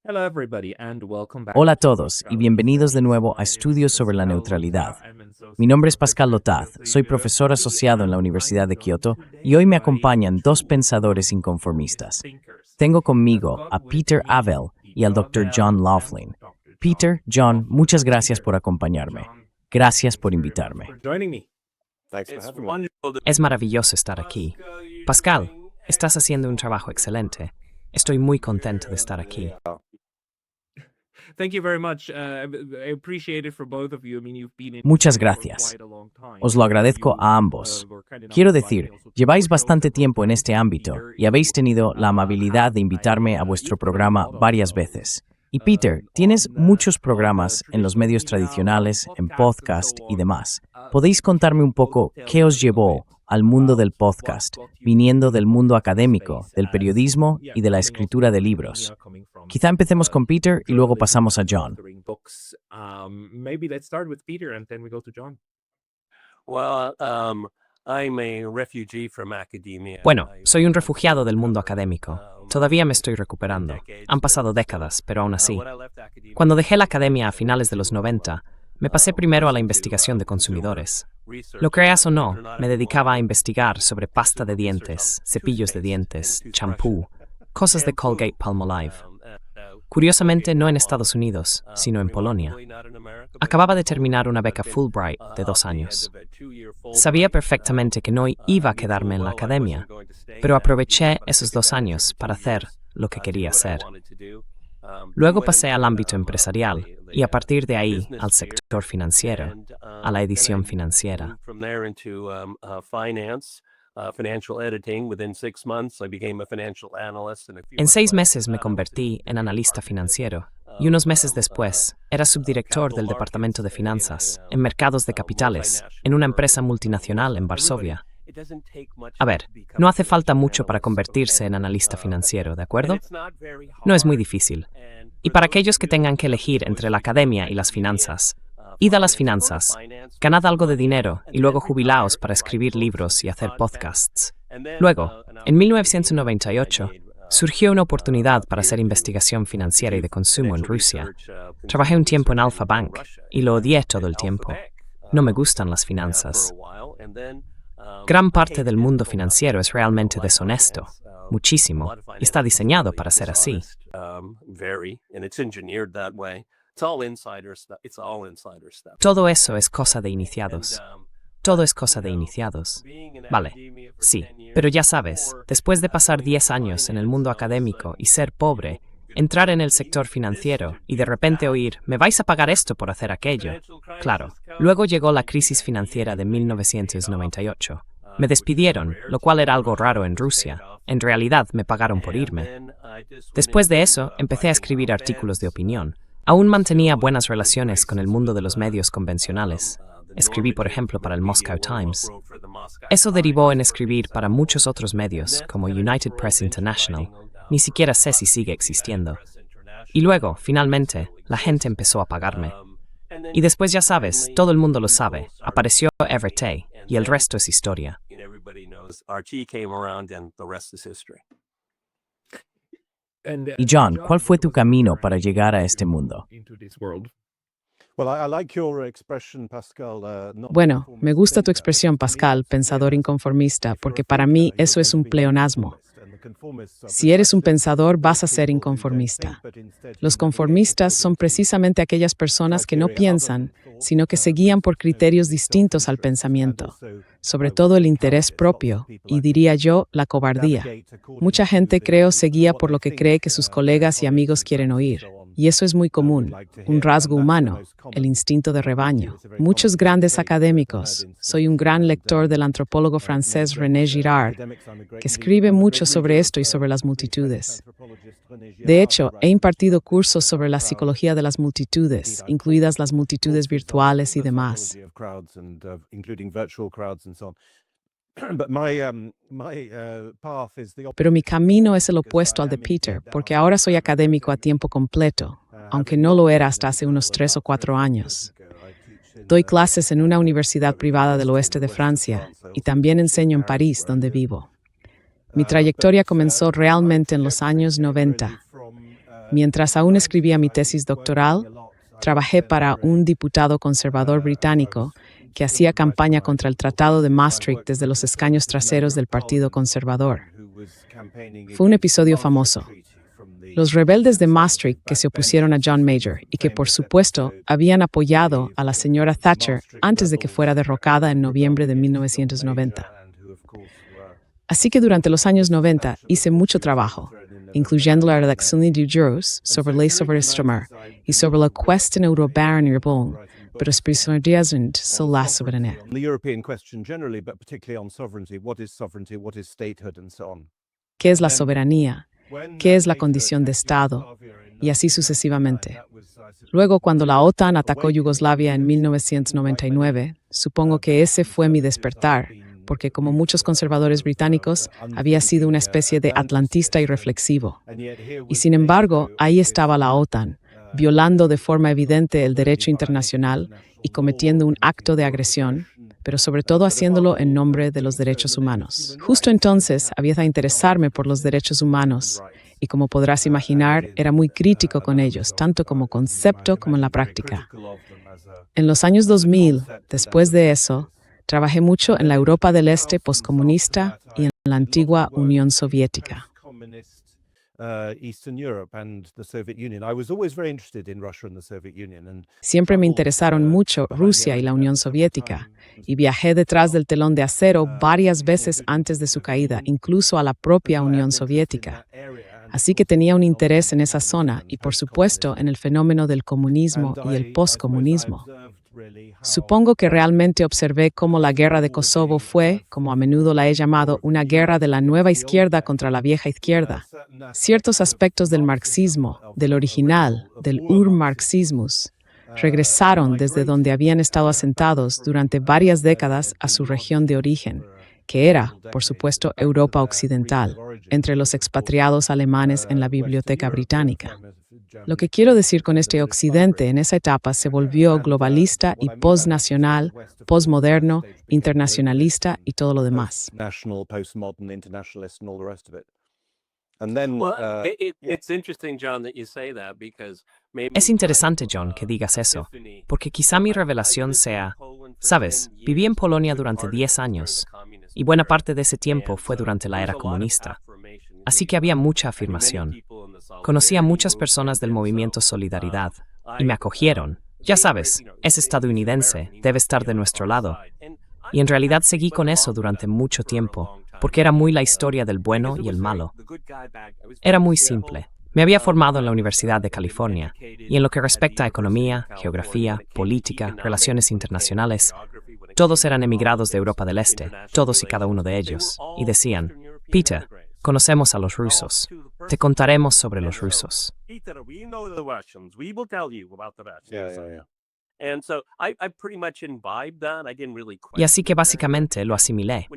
Hola a todos y bienvenidos de nuevo a Estudios sobre la Neutralidad. Mi nombre es Pascal Lotaz, soy profesor asociado en la Universidad de Kioto y hoy me acompañan dos pensadores inconformistas. Tengo conmigo a Peter Avell y al Dr. John Laughlin. Peter, John, muchas gracias por acompañarme. Gracias por invitarme. Es maravilloso estar aquí. Pascal, estás haciendo un trabajo excelente. Estoy muy contento de estar aquí. Muchas gracias. Os lo agradezco a ambos. Quiero decir, lleváis bastante tiempo en este ámbito y habéis tenido la amabilidad de invitarme a vuestro programa varias veces. Y Peter, tienes muchos programas en los medios tradicionales, en podcast y demás. ¿Podéis contarme un poco qué os llevó al mundo del podcast, viniendo del mundo académico, del periodismo y de la escritura de libros? Quizá empecemos con Peter y luego pasamos a John. Bueno, soy un refugiado del mundo académico. Todavía me estoy recuperando. Han pasado décadas, pero aún así. Cuando dejé la academia a finales de los 90, me pasé primero a la investigación de consumidores. Lo creas o no, me dedicaba a investigar sobre pasta de dientes, cepillos de dientes, champú, cosas de Colgate-Palmolive. Curiosamente, no en Estados Unidos, sino en Polonia. Acababa de terminar una beca Fulbright de 2 años. Sabía perfectamente que no iba a quedarme en la academia, pero aproveché esos 2 años para hacer lo que quería hacer. Luego pasé al ámbito empresarial y a partir de ahí al sector financiero, a la edición financiera. En 6 meses me convertí en analista financiero y unos meses después era subdirector del Departamento de Finanzas en mercados de capitales en una empresa multinacional en Varsovia. A ver, no hace falta mucho para convertirse en analista financiero, ¿de acuerdo? No es muy difícil. Y para aquellos que tengan que elegir entre la academia y las finanzas, id a las finanzas, ganad algo de dinero y luego jubilaos para escribir libros y hacer podcasts. Luego, en 1998, surgió una oportunidad para hacer investigación financiera y de consumo en Rusia. Trabajé un tiempo en Alfa Bank y lo odié todo el tiempo. No me gustan las finanzas. Gran parte del mundo financiero es realmente deshonesto, muchísimo, y está diseñado para ser así. Todo eso es cosa de iniciados. Todo es cosa de iniciados. Vale, sí, pero ya sabes, después de pasar 10 años en el mundo académico y ser pobre, entrar en el sector financiero y de repente oír, ¿me vais a pagar esto por hacer aquello? Claro, luego llegó la crisis financiera de 1998. Me despidieron, lo cual era algo raro en Rusia. En realidad me pagaron por irme. Después de eso, empecé a escribir artículos de opinión. Aún mantenía buenas relaciones con el mundo de los medios convencionales. Escribí, por ejemplo, para el Moscow Times. Eso derivó en escribir para muchos otros medios, como United Press International. Ni siquiera sé si sigue existiendo. Y luego, finalmente, la gente empezó a pagarme. Y después, ya sabes, todo el mundo lo sabe, apareció RT, y el resto es historia. Y John, ¿cuál fue tu camino para llegar a este mundo? Bueno, me gusta tu expresión, Pascal, pensador inconformista, porque para mí eso es un pleonasmo. Si eres un pensador, vas a ser inconformista. Los conformistas son precisamente aquellas personas que no piensan, sino que se guían por criterios distintos al pensamiento, sobre todo el interés propio, y diría yo, la cobardía. Mucha gente, creo, se guía por lo que cree que sus colegas y amigos quieren oír. Y eso es muy común, un rasgo humano, el instinto de rebaño. Muchos grandes académicos, soy un gran lector del antropólogo francés René Girard, que escribe mucho sobre esto y sobre las multitudes. De hecho, he impartido cursos sobre la psicología de las multitudes, incluidas las multitudes virtuales y demás. Pero mi camino es el opuesto al de Peter, porque ahora soy académico a tiempo completo, aunque no lo era hasta hace unos 3 o 4 años. Doy clases en una universidad privada del oeste de Francia y también enseño en París, donde vivo. Mi trayectoria comenzó realmente en los años 90. Mientras aún escribía mi tesis doctoral, trabajé para un diputado conservador británico que hacía campaña contra el Tratado de Maastricht desde los escaños traseros del Partido Conservador. Fue un episodio famoso. Los rebeldes de Maastricht que se opusieron a John Major y que, por supuesto, habían apoyado a la señora Thatcher antes de que fuera derrocada en noviembre de 1990. Así que durante los años 90 hice mucho trabajo, incluyendo la redacción de juros sobre ley sobre Strömmer y sobre la cuestión europea pero especialmente sobre la soberanía. ¿Qué es la soberanía? ¿Qué es la condición de Estado? Y así sucesivamente. Luego, cuando la OTAN atacó Yugoslavia en 1999, supongo que ese fue mi despertar, porque como muchos conservadores británicos, había sido una especie de atlantista irreflexivo. Y sin embargo, ahí estaba la OTAN, violando de forma evidente el derecho internacional y cometiendo un acto de agresión, pero sobre todo haciéndolo en nombre de los derechos humanos. Justo entonces había de interesarme por los derechos humanos, y como podrás imaginar, era muy crítico con ellos, tanto como concepto como en la práctica. En los años 2000, después de eso, trabajé mucho en la Europa del Este postcomunista y en la antigua Unión Soviética. Siempre me interesaron mucho Rusia y la Unión Soviética, y viajé detrás del telón de acero varias veces antes de su caída, incluso a la propia Unión Soviética. Así que tenía un interés en esa zona y, por supuesto, en el fenómeno del comunismo y el postcomunismo. Supongo que realmente observé cómo la guerra de Kosovo fue, como a menudo la he llamado, una guerra de la nueva izquierda contra la vieja izquierda. Ciertos aspectos del marxismo, del original, del Ur-Marxismus, regresaron desde donde habían estado asentados durante varias décadas a su región de origen, que era, por supuesto, Europa Occidental, entre los expatriados alemanes en la Biblioteca Británica. Lo que quiero decir con este Occidente en esa etapa se volvió globalista y postnacional, postmoderno, internacionalista y todo lo demás. Es interesante, John, que digas eso, porque quizá mi revelación sea, sabes, viví en Polonia durante 10 años, y buena parte de ese tiempo fue durante la era comunista. Así que había mucha afirmación. Conocí a muchas personas del movimiento Solidaridad, y me acogieron. Ya sabes, es estadounidense, debe estar de nuestro lado. Y en realidad seguí con eso durante mucho tiempo, porque era muy la historia del bueno y el malo. Era muy simple. Me había formado en la Universidad de California, y en lo que respecta a economía, geografía, política, relaciones internacionales, todos eran emigrados de Europa del Este, todos y cada uno de ellos, y decían, Peter, conocemos a los rusos. Te contaremos sobre los rusos. Y así que básicamente lo asimilé.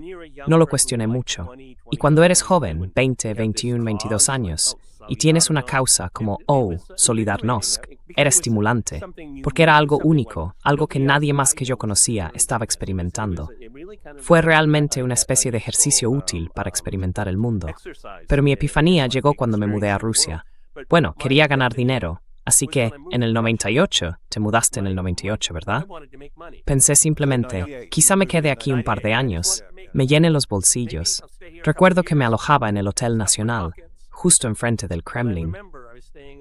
No lo cuestioné mucho. Y cuando eres joven, 20, 21, 22 años, y tienes una causa como Solidarnosc, era estimulante, porque era algo único, algo que nadie más que yo conocía estaba experimentando. Fue realmente una especie de ejercicio útil para experimentar el mundo. Pero mi epifanía llegó cuando me mudé a Rusia. Bueno, quería ganar dinero. Así que, en el 98, te mudaste en el 98, ¿verdad? Pensé simplemente, quizá me quede aquí un par de años, me llene los bolsillos. Recuerdo que me alojaba en el Hotel Nacional, justo enfrente del Kremlin.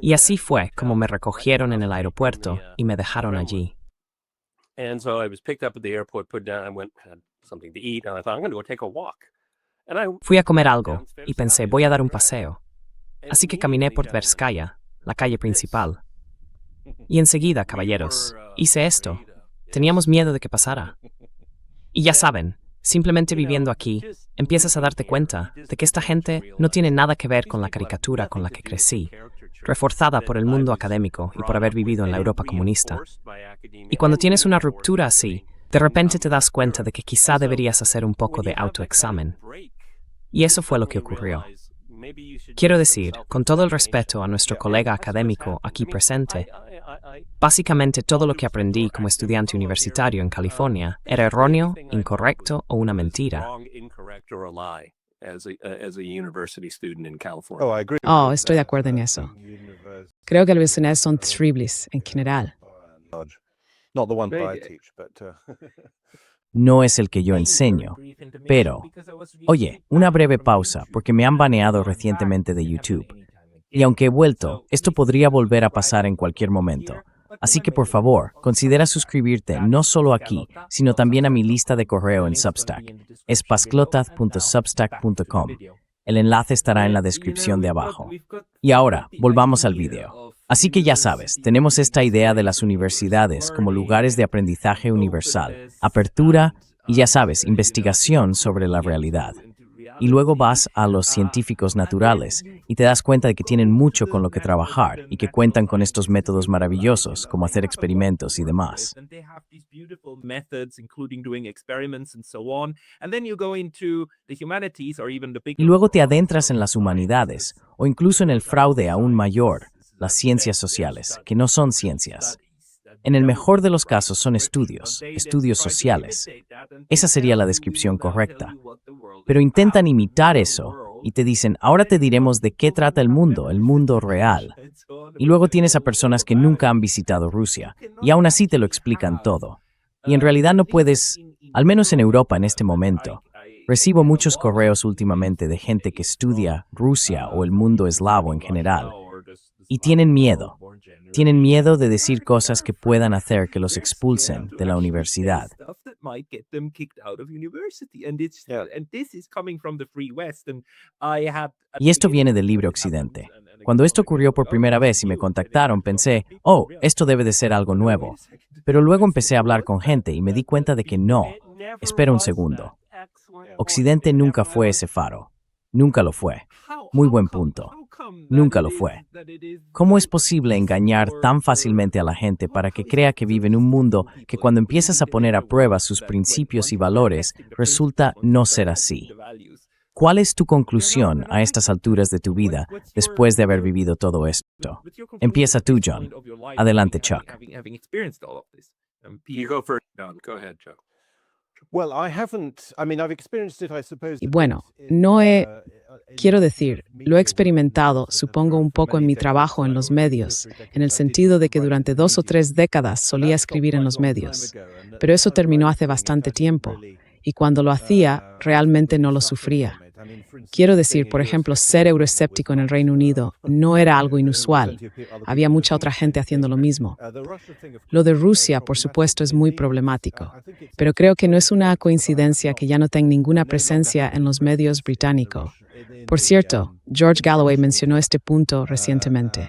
Y así fue como me recogieron en el aeropuerto y me dejaron allí. Fui a comer algo y pensé, voy a dar un paseo. Así que caminé por Tverskaya, la calle principal. Y enseguida, caballeros, hice esto. Teníamos miedo de que pasara. Y ya saben, simplemente viviendo aquí, empiezas a darte cuenta de que esta gente no tiene nada que ver con la caricatura con la que crecí, reforzada por el mundo académico y por haber vivido en la Europa comunista. Y cuando tienes una ruptura así, de repente te das cuenta de que quizá deberías hacer un poco de autoexamen. Y eso fue lo que ocurrió. Quiero decir, con todo el respeto a nuestro colega académico aquí presente, básicamente todo lo que aprendí como estudiante universitario en California era erróneo, incorrecto o una mentira. Oh, estoy de acuerdo en eso. Creo que las universidades son terribles en general. No es el que yo enseño, pero, oye, una breve pausa, porque me han baneado recientemente de YouTube. Y aunque he vuelto, esto podría volver a pasar en cualquier momento. Así que por favor, considera suscribirte no solo aquí, sino también a mi lista de correo en Substack. Es pasclotas.substack.com. El enlace estará en la descripción de abajo. Y ahora, volvamos al video. Así que ya sabes, tenemos esta idea de las universidades como lugares de aprendizaje universal, apertura y ya sabes, investigación sobre la realidad. Y luego vas a los científicos naturales y te das cuenta de que tienen mucho con lo que trabajar y que cuentan con estos métodos maravillosos como hacer experimentos y demás. Y luego te adentras en las humanidades o incluso en el fraude aún mayor, las ciencias sociales, que no son ciencias. En el mejor de los casos son estudios sociales. Esa sería la descripción correcta. Pero intentan imitar eso y te dicen, ahora te diremos de qué trata el mundo real. Y luego tienes a personas que nunca han visitado Rusia y aún así te lo explican todo. Y en realidad no puedes, al menos en Europa en este momento. Recibo muchos correos últimamente de gente que estudia Rusia o el mundo eslavo en general. Y tienen miedo. Tienen miedo de decir cosas que puedan hacer que los expulsen de la universidad. Y esto viene del Libre Occidente. Cuando esto ocurrió por primera vez y me contactaron, pensé, oh, esto debe de ser algo nuevo. Pero luego empecé a hablar con gente y me di cuenta de que no. Espera un segundo. Occidente nunca fue ese faro. Nunca lo fue. Muy buen punto. Nunca lo fue. ¿Cómo es posible engañar tan fácilmente a la gente para que crea que vive en un mundo que cuando empiezas a poner a prueba sus principios y valores, resulta no ser así? ¿Cuál es tu conclusión a estas alturas de tu vida después de haber vivido todo esto? Empieza tú, John. Adelante, Chuck. Y bueno, quiero decir, lo he experimentado, supongo, un poco en mi trabajo en los medios, en el sentido de que durante 2 o 3 décadas solía escribir en los medios. Pero eso terminó hace bastante tiempo, y cuando lo hacía, realmente no lo sufría. Quiero decir, por ejemplo, ser euroescéptico en el Reino Unido no era algo inusual. Había mucha otra gente haciendo lo mismo. Lo de Rusia, por supuesto, es muy problemático, pero creo que no es una coincidencia que ya no tenga ninguna presencia en los medios británicos. Por cierto, George Galloway mencionó este punto recientemente.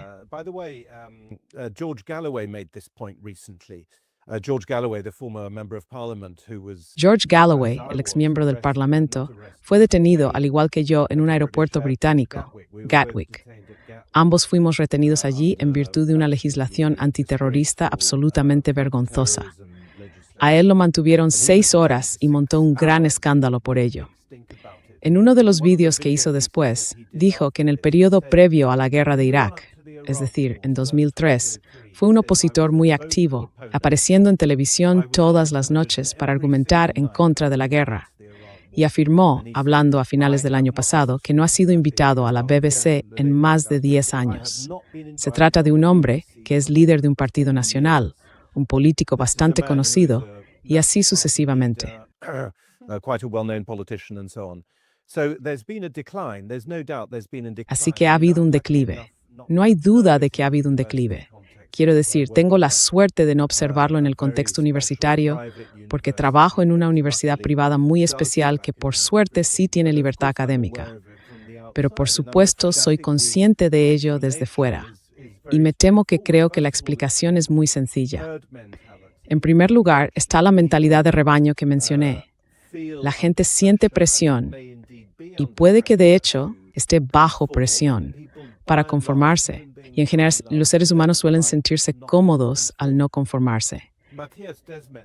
George Galloway, el exmiembro del Parlamento, fue detenido, al igual que yo, en un aeropuerto británico, Gatwick. Ambos fuimos retenidos allí en virtud de una legislación antiterrorista absolutamente vergonzosa. A él lo mantuvieron 6 horas y montó un gran escándalo por ello. En uno de los vídeos que hizo después, dijo que en el periodo previo a la guerra de Irak, es decir, en 2003, fue un opositor muy activo, apareciendo en televisión todas las noches para argumentar en contra de la guerra. Y afirmó, hablando a finales del año pasado, que no ha sido invitado a la BBC en más de 10 años. Se trata de un hombre que es líder de un partido nacional, un político bastante conocido, y así sucesivamente. Así que ha habido un declive. No hay duda de que ha habido un declive. Quiero decir, tengo la suerte de no observarlo en el contexto universitario porque trabajo en una universidad privada muy especial que por suerte sí tiene libertad académica. Pero por supuesto soy consciente de ello desde fuera. Y me temo que creo que la explicación es muy sencilla. En primer lugar, está la mentalidad de rebaño que mencioné. La gente siente presión y puede que de hecho esté bajo presión para conformarse. Y en general los seres humanos suelen sentirse cómodos al no conformarse.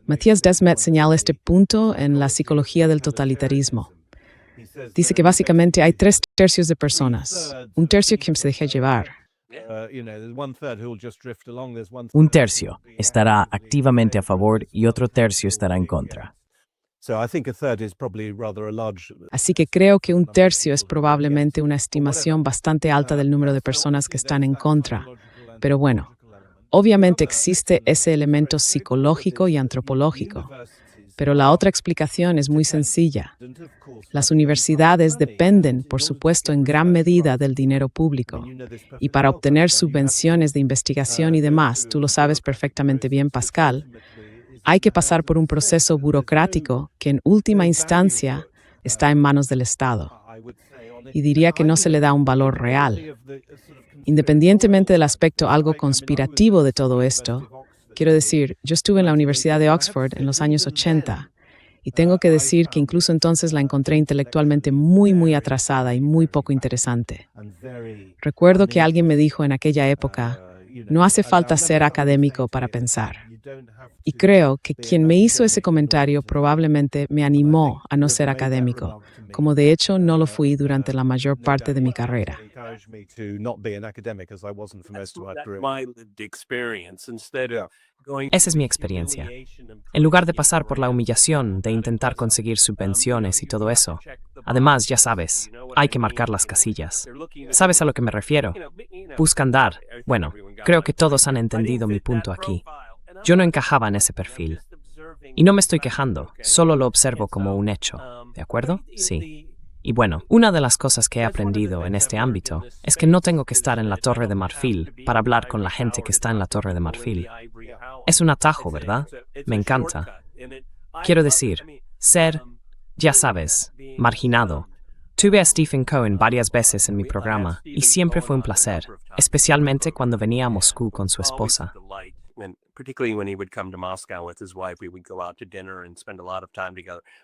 Matthias Desmet señala este punto en la psicología del totalitarismo. Dice que básicamente hay 3/3 de personas. Un tercio que se deja llevar. Un tercio estará activamente a favor y otro tercio estará en contra. Así que creo que un tercio es probablemente una estimación bastante alta del número de personas que están en contra. Pero bueno, obviamente existe ese elemento psicológico y antropológico. Pero la otra explicación es muy sencilla. Las universidades dependen, por supuesto, en gran medida del dinero público. Y para obtener subvenciones de investigación y demás, tú lo sabes perfectamente bien, Pascal, hay que pasar por un proceso burocrático que en última instancia está en manos del Estado. Y diría que no se le da un valor real. Independientemente del aspecto algo conspirativo de todo esto, quiero decir, yo estuve en la Universidad de Oxford en los años 80 y tengo que decir que incluso entonces la encontré intelectualmente muy atrasada y muy poco interesante. Recuerdo que alguien me dijo en aquella época, no hace falta ser académico para pensar. Y creo que quien me hizo ese comentario probablemente me animó a no ser académico, como de hecho no lo fui durante la mayor parte de mi carrera. Esa es mi experiencia. En lugar de pasar por la humillación de intentar conseguir subvenciones y todo eso, además, ya sabes, hay que marcar las casillas. ¿Sabes a lo que me refiero? Buscan dar. Bueno, creo que todos han entendido mi punto aquí. Yo no encajaba en ese perfil. Y no me estoy quejando, solo lo observo como un hecho. ¿De acuerdo? Sí. Y bueno, una de las cosas que he aprendido en este ámbito es que no tengo que estar en la Torre de Marfil para hablar con la gente que está en la Torre de Marfil. Es un atajo, ¿verdad? Me encanta. Quiero decir, ser, ya sabes, marginado. Tuve a Stephen Cohen varias veces en mi programa y siempre fue un placer, especialmente cuando venía a Moscú con su esposa.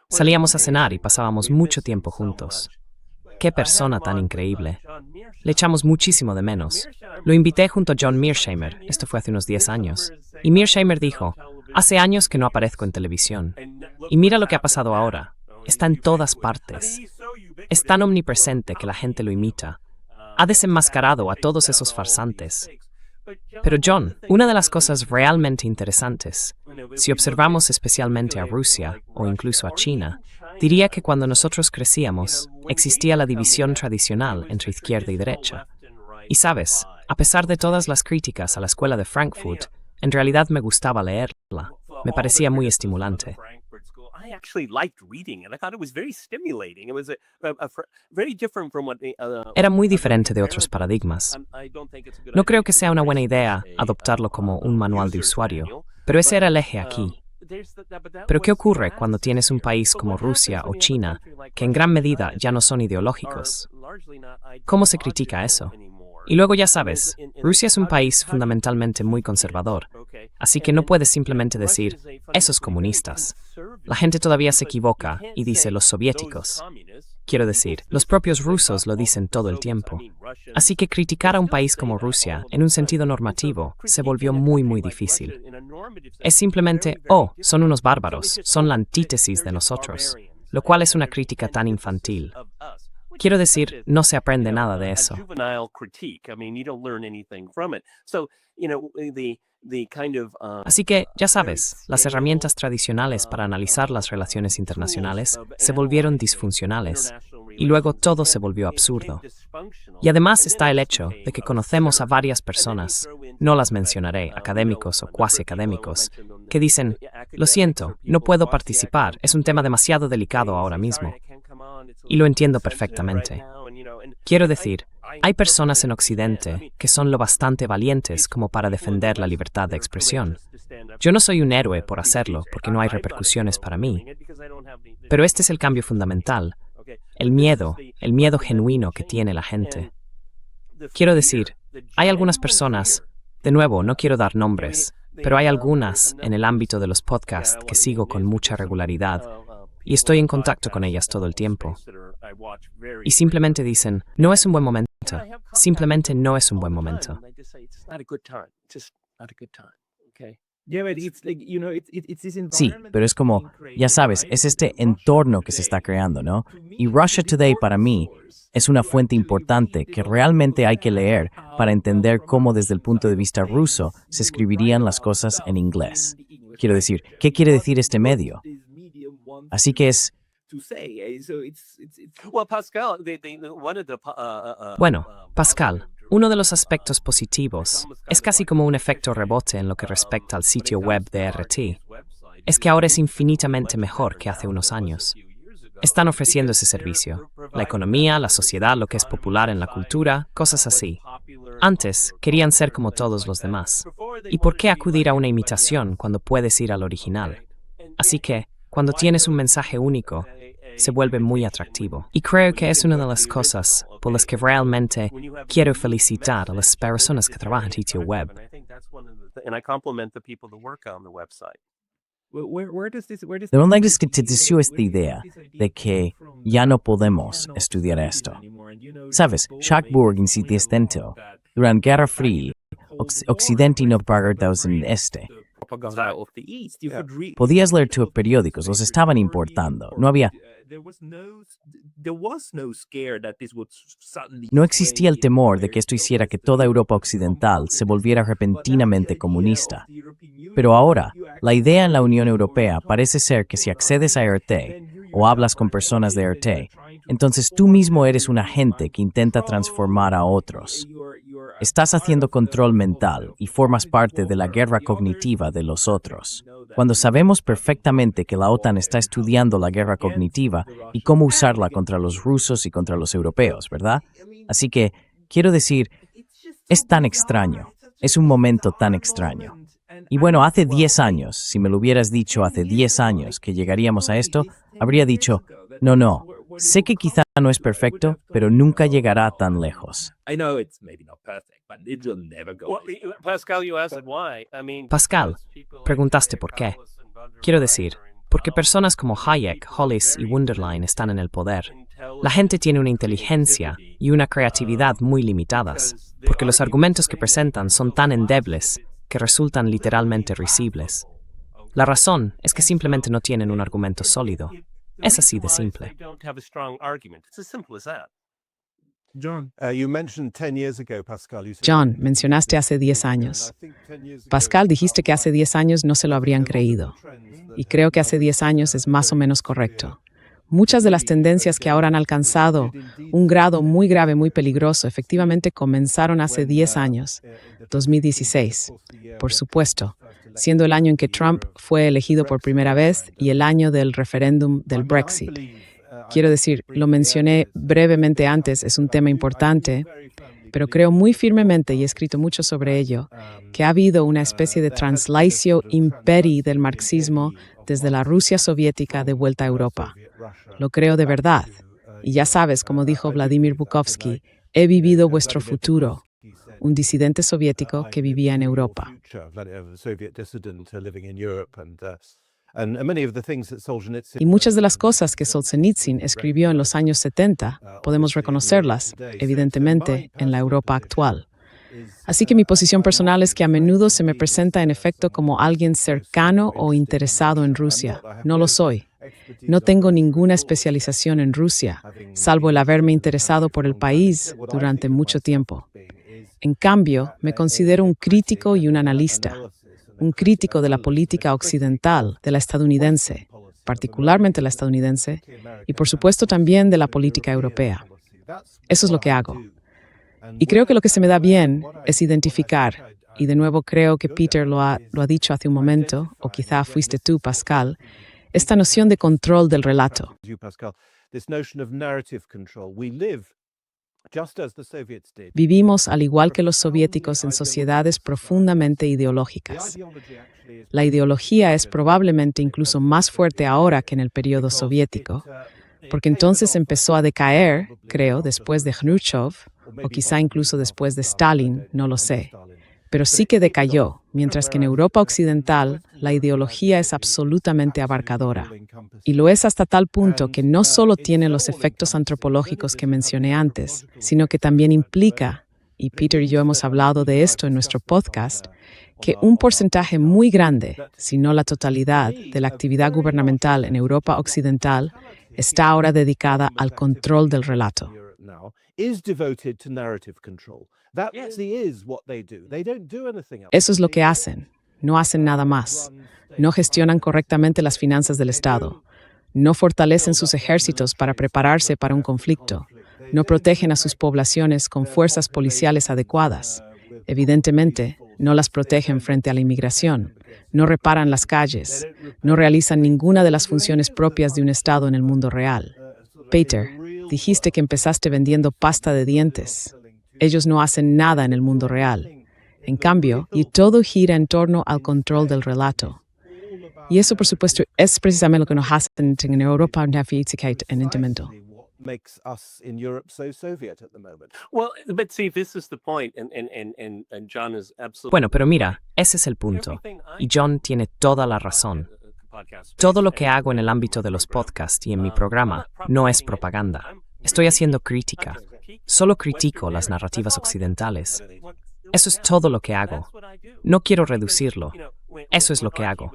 Salíamos a cenar y pasábamos mucho tiempo juntos. ¡Qué persona tan increíble! Le echamos muchísimo de menos. Lo invité junto a John Mearsheimer, esto fue hace unos 10 años, y Mearsheimer dijo, hace años que no aparezco en televisión. Y mira lo que ha pasado ahora. Está en todas partes. Es tan omnipresente que la gente lo imita. Ha desenmascarado a todos esos farsantes. Pero John, una de las cosas realmente interesantes, si observamos especialmente a Rusia o incluso a China, diría que cuando nosotros crecíamos, existía la división tradicional entre izquierda y derecha. Y sabes, a pesar de todas las críticas a la escuela de Frankfurt, en realidad me gustaba leerla. Me parecía muy estimulante. Era muy diferente de otros paradigmas. No creo que sea una buena idea adoptarlo como un manual de usuario, pero ese era el eje aquí. Pero ¿qué ocurre cuando tienes un país como Rusia o China, que en gran medida ya no son ideológicos? ¿Cómo se critica eso? Y luego ya sabes, Rusia es un país fundamentalmente muy conservador, así que no puedes simplemente decir, esos comunistas. La gente todavía se equivoca y dice los soviéticos. Quiero decir, los propios rusos lo dicen todo el tiempo. Así que criticar a un país como Rusia, en un sentido normativo, se volvió muy difícil. Es simplemente, son unos bárbaros, son la antítesis de nosotros, lo cual es una crítica tan infantil. Quiero decir, no se aprende nada de eso. Así que, ya sabes, las herramientas tradicionales para analizar las relaciones internacionales se volvieron disfuncionales, y luego todo se volvió absurdo. Y además está el hecho de que conocemos a varias personas, no las mencionaré, académicos o cuasi académicos, que dicen, lo siento, no puedo participar, es un tema demasiado delicado ahora mismo. Y lo entiendo perfectamente. Quiero decir, hay personas en Occidente que son lo bastante valientes como para defender la libertad de expresión. Yo no soy un héroe por hacerlo, porque no hay repercusiones para mí. Pero este es el cambio fundamental, el miedo genuino que tiene la gente. Quiero decir, hay algunas personas, de nuevo, no quiero dar nombres, pero hay algunas en el ámbito de los podcasts que sigo con mucha regularidad, y estoy en contacto con ellas todo el tiempo. Y simplemente dicen, no es un buen momento. Simplemente no es un buen momento. Sí, pero es como, ya sabes, es este entorno que se está creando, ¿no? Y Russia Today para mí es una fuente importante que realmente hay que leer para entender cómo desde el punto de vista ruso se escribirían las cosas en inglés. Quiero decir, ¿qué quiere decir este medio? Así que es, Bueno, Pascal, uno de los aspectos positivos es casi como un efecto rebote en lo que respecta al sitio web de RT. Es que ahora es infinitamente mejor que hace unos años. Están ofreciendo ese servicio. La economía, la sociedad, lo que es popular en la cultura, cosas así. Antes querían ser como todos los demás. ¿Y por qué acudir a una imitación cuando puedes ir al original? Así que, cuando tienes un mensaje único, se vuelve muy atractivo. Y creo que es una de las cosas por las que realmente quiero felicitar a las personas que trabajan en sitio web. ¿de dónde es que te nació esta idea de que ya no podemos estudiar esto? Sabes, Schackburg insiste esto. Durante Guerra Fría, Occidente no pagamos en este. Podías leer tus periódicos, los estaban importando. No existía el temor de que esto hiciera que toda Europa occidental se volviera repentinamente comunista. Pero ahora, la idea en la Unión Europea parece ser que si accedes a RT o hablas con personas de RT, entonces tú mismo eres un agente que intenta transformar a otros. Estás haciendo control mental y formas parte de la guerra cognitiva de los otros. Cuando sabemos perfectamente que la OTAN está estudiando la guerra cognitiva y cómo usarla contra los rusos y contra los europeos, ¿verdad? Así que, quiero decir, es tan extraño, es un momento tan extraño. Y bueno, hace 10 años, si me lo hubieras dicho hace 10 años que llegaríamos a esto, habría dicho, no, sé que quizá no es perfecto, pero nunca llegará tan lejos. Pascal, preguntaste por qué. Quiero decir, porque personas como Hayek, Hollis y Wunderlein están en el poder. La gente tiene una inteligencia y una creatividad muy limitadas, porque los argumentos que presentan son tan endebles que resultan literalmente risibles. La razón es que simplemente no tienen un argumento sólido. Es así de simple. John, mencionaste hace 10 años. Pascal, dijiste que hace 10 años no se lo habrían creído. Y creo que hace 10 años es más o menos correcto. Muchas de las tendencias que ahora han alcanzado un grado muy grave, muy peligroso, efectivamente comenzaron hace 10 años, 2016, por supuesto, siendo el año en que Trump fue elegido por primera vez y el año del referéndum del Brexit. Quiero decir, lo mencioné brevemente antes, es un tema importante, pero creo muy firmemente, y he escrito mucho sobre ello, que ha habido una especie de translatio imperi del marxismo desde la Rusia soviética de vuelta a Europa. Lo creo de verdad. Y ya sabes, como dijo Vladimir Bukovsky, he vivido vuestro futuro, un disidente soviético que vivía en Europa. Y muchas de las cosas que Solzhenitsyn escribió en los años 70, podemos reconocerlas, evidentemente, en la Europa actual. Así que mi posición personal es que a menudo se me presenta en efecto como alguien cercano o interesado en Rusia. No lo soy. No tengo ninguna especialización en Rusia, salvo el haberme interesado por el país durante mucho tiempo. En cambio, me considero un crítico y un analista, un crítico de la política occidental, de la estadounidense, particularmente la estadounidense, y por supuesto también de la política europea. Eso es lo que hago. Y creo que lo que se me da bien es identificar, y de nuevo creo que Peter lo ha dicho hace un momento, o quizá fuiste tú, Pascal, esta noción de control del relato. Vivimos, al igual que los soviéticos, en sociedades profundamente ideológicas. La ideología es probablemente incluso más fuerte ahora que en el periodo soviético, porque entonces empezó a decaer, creo, después de Khrushchev, o quizá incluso después de Stalin, no lo sé. Pero sí que decayó, mientras que en Europa occidental la ideología es absolutamente abarcadora. Y lo es hasta tal punto que no solo tiene los efectos antropológicos que mencioné antes, sino que también implica, y Peter y yo hemos hablado de esto en nuestro podcast, que un porcentaje muy grande, si no la totalidad, de la actividad gubernamental en Europa occidental está ahora dedicada al control del relato. Eso es lo que hacen. No hacen nada más. No gestionan correctamente las finanzas del Estado. No fortalecen sus ejércitos para prepararse para un conflicto. No protegen a sus poblaciones con fuerzas policiales adecuadas. Evidentemente, no las protegen frente a la inmigración. No reparan las calles. No realizan ninguna de las funciones propias de un Estado en el mundo real. Peter, dijiste que empezaste vendiendo pasta de dientes. Ellos no hacen nada en el mundo real. En cambio, y todo gira en torno al control del relato. Y eso, por supuesto, es precisamente lo que nos hace en Europa en este momento. Makes us in Europe so Soviet at the moment. Well, but see, this is the point, and John is absolutely. Bueno, pero mira, ese es el punto. Y John tiene toda la razón. Todo lo que hago en el ámbito de los podcasts y en mi programa no es propaganda. Estoy haciendo crítica. Solo critico las narrativas occidentales. Eso es todo lo que hago. No quiero reducirlo. Eso es lo que hago.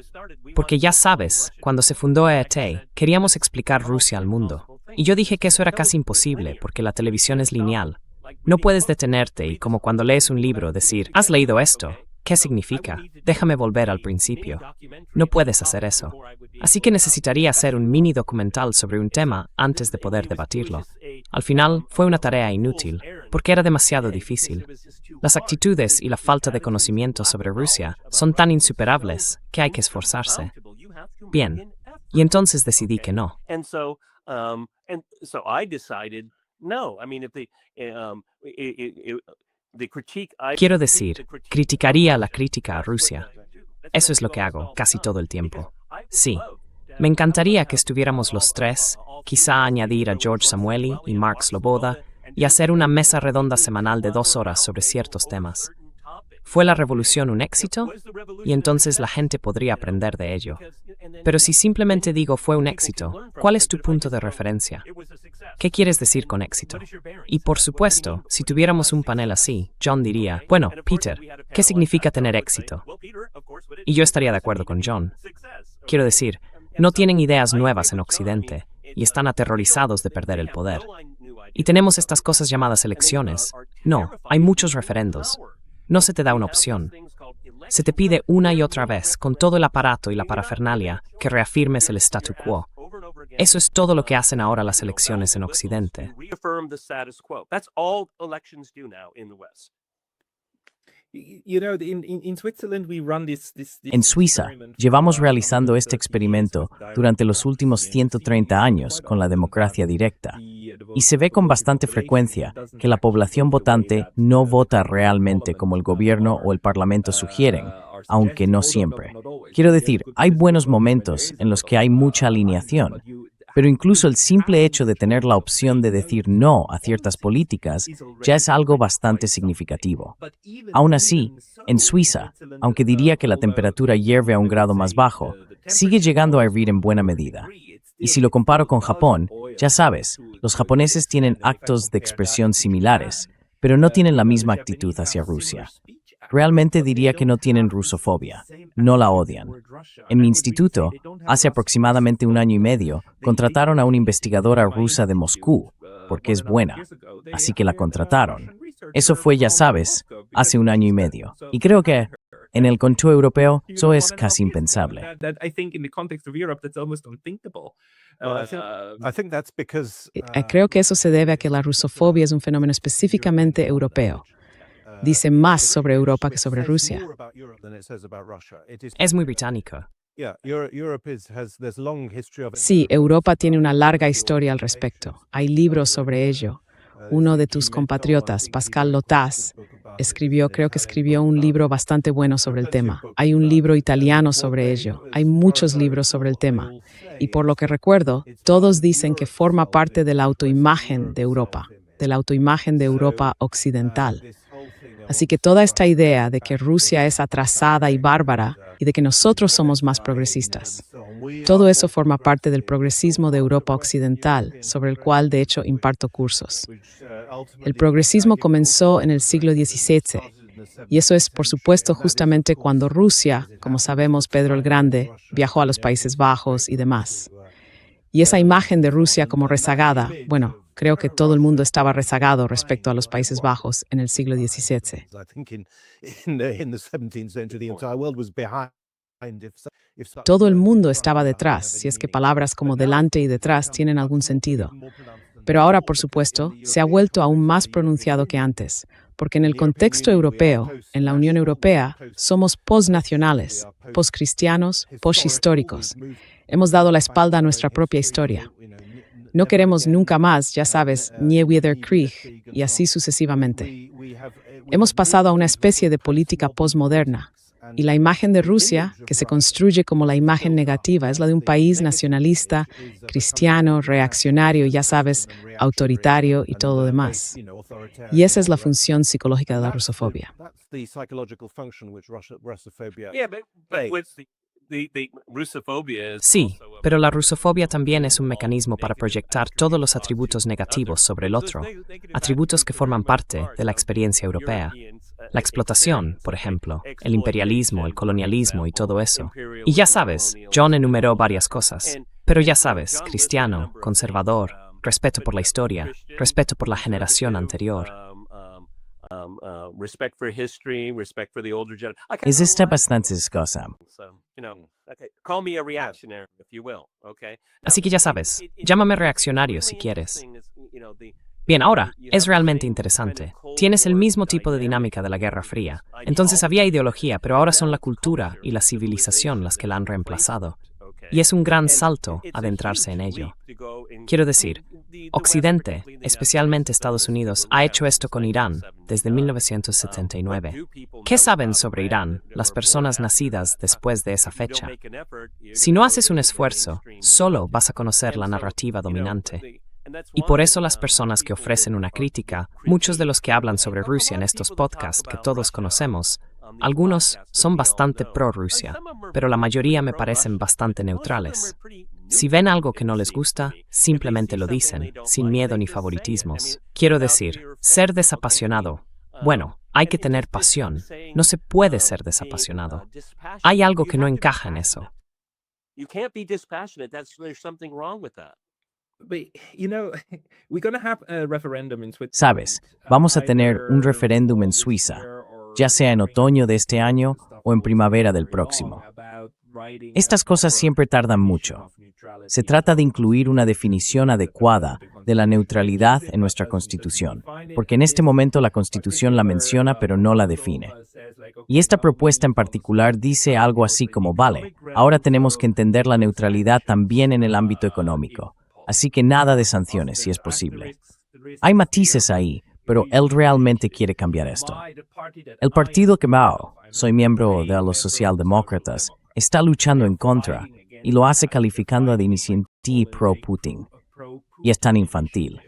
Porque ya sabes, cuando se fundó ET, queríamos explicar Rusia al mundo. Y yo dije que eso era casi imposible, porque la televisión es lineal. No puedes detenerte y, como cuando lees un libro, decir, ¿has leído esto? ¿Qué significa? Déjame volver al principio. No puedes hacer eso. Así que necesitaría hacer un mini documental sobre un tema antes de poder debatirlo. Al final, fue una tarea inútil, porque era demasiado difícil. Las actitudes y la falta de conocimiento sobre Rusia son tan insuperables que hay que esforzarse. Bien, y entonces decidí que no. And so I decided no. I mean, if the critique. Quiero decir, criticaría la crítica a Rusia. Eso es lo que hago casi todo el tiempo. Sí, me encantaría que estuviéramos los tres, quizá añadir a George Samueli y Mark Sloboda, y hacer una mesa redonda semanal de 2 horas sobre ciertos temas. ¿Fue la revolución un éxito? Y entonces la gente podría aprender de ello. Pero si simplemente digo fue un éxito, ¿cuál es tu punto de referencia? ¿Qué quieres decir con éxito? Y por supuesto, si tuviéramos un panel así, John diría, bueno, Peter, ¿qué significa tener éxito? Y yo estaría de acuerdo con John. Quiero decir, no tienen ideas nuevas en Occidente y están aterrorizados de perder el poder. Y tenemos estas cosas llamadas elecciones. No, hay muchos referendos. No se te da una opción. Se te pide una y otra vez, con todo el aparato y la parafernalia, que reafirmes el statu quo. Eso es todo lo que hacen ahora las elecciones en Occidente. En Suiza, llevamos realizando este experimento durante los últimos 130 años con la democracia directa, y se ve con bastante frecuencia que la población votante no vota realmente como el gobierno o el parlamento sugieren, aunque no siempre. Quiero decir, hay buenos momentos en los que hay mucha alineación, pero incluso el simple hecho de tener la opción de decir no a ciertas políticas ya es algo bastante significativo. Aún así, en Suiza, aunque diría que la temperatura hierve a un grado más bajo, sigue llegando a hervir en buena medida. Y si lo comparo con Japón, ya sabes, los japoneses tienen actos de expresión similares, pero no tienen la misma actitud hacia Rusia. Realmente diría que no tienen rusofobia, no la odian. En mi instituto, hace aproximadamente 1 año y medio, contrataron a una investigadora rusa de Moscú, porque es buena, así que la contrataron. Eso fue, ya sabes, hace 1 año y medio. Y creo que, en el contexto europeo, eso es casi impensable. Creo que eso se debe a que la rusofobia es un fenómeno específicamente europeo. Dice más sobre Europa que sobre Rusia. Es muy británico. Sí, Europa tiene una larga historia al respecto. Hay libros sobre ello. Uno de tus compatriotas, Pascal Lotas, creo que escribió un libro bastante bueno sobre el tema. Hay un libro italiano sobre ello. Hay muchos libros sobre el tema. Y por lo que recuerdo, todos dicen que forma parte de la autoimagen de Europa occidental. Así que toda esta idea de que Rusia es atrasada y bárbara y de que nosotros somos más progresistas, todo eso forma parte del progresismo de Europa occidental, sobre el cual de hecho imparto cursos. El progresismo comenzó en el siglo XVII y eso es, por supuesto, justamente cuando Rusia, como sabemos, Pedro el Grande, viajó a los Países Bajos y demás. Y esa imagen de Rusia como rezagada, bueno, creo que todo el mundo estaba rezagado respecto a los Países Bajos en el siglo XVII. Todo el mundo estaba detrás, si es que palabras como delante y detrás tienen algún sentido. Pero ahora, por supuesto, se ha vuelto aún más pronunciado que antes, porque en el contexto europeo, en la Unión Europea, somos posnacionales, poscristianos, poshistóricos. Hemos dado la espalda a nuestra propia historia. No queremos nunca más, ya sabes, Nieuweder Krieg, y así sucesivamente. Hemos pasado a una especie de política posmoderna, y la imagen de Rusia, que se construye como la imagen negativa, es la de un país nacionalista, cristiano, reaccionario, ya sabes, autoritario y todo lo demás. Y esa es la función psicológica de la rusofobia. Yeah, but with the Russophobia is Sí, also a- pero la rusofobia también es un mecanismo para proyectar todos los atributos negativos sobre el otro, atributos que forman parte de la experiencia europea. La explotación, por ejemplo, el imperialismo, el colonialismo y todo eso. Y ya sabes, John enumeró varias cosas. Pero ya sabes, cristiano, conservador, respeto por la historia, respeto por la generación anterior. Respect for history, respect for the older generation. Es esta bastante escasa. Call me a reactionary, if you will, okay? Así que ya sabes, llámame reaccionario si quieres. Bien, ahora, es realmente interesante. Tienes el mismo tipo de dinámica de la Guerra Fría. Entonces había ideología, pero ahora son la cultura y la civilización las que la han reemplazado. Y es un gran salto adentrarse en ello. Quiero decir, Occidente, especialmente Estados Unidos, ha hecho esto con Irán desde 1979. ¿Qué saben sobre Irán las personas nacidas después de esa fecha? Si no haces un esfuerzo, solo vas a conocer la narrativa dominante. Y por eso las personas que ofrecen una crítica, muchos de los que hablan sobre Rusia en estos podcasts que todos conocemos, algunos son bastante pro-Rusia, pero la mayoría me parecen bastante neutrales. Si ven algo que no les gusta, simplemente lo dicen, sin miedo ni favoritismos. Quiero decir, ser desapasionado. Bueno, hay que tener pasión. No se puede ser desapasionado. Hay algo que no encaja en eso. You can't be dispassionate. There's something wrong with that. Sabes, vamos a tener un referéndum en Suiza, ya sea en otoño de este año o en primavera del próximo. Estas cosas siempre tardan mucho. Se trata de incluir una definición adecuada de la neutralidad en nuestra Constitución, porque en este momento la Constitución la menciona pero no la define. Y esta propuesta en particular dice algo así como, vale, ahora tenemos que entender la neutralidad también en el ámbito económico, así que nada de sanciones si es posible. Hay matices ahí, pero él realmente quiere cambiar esto. El partido que soy miembro de los socialdemócratas, está luchando en contra y lo hace calificando de iniciativa pro-Putin. Y es tan infantil.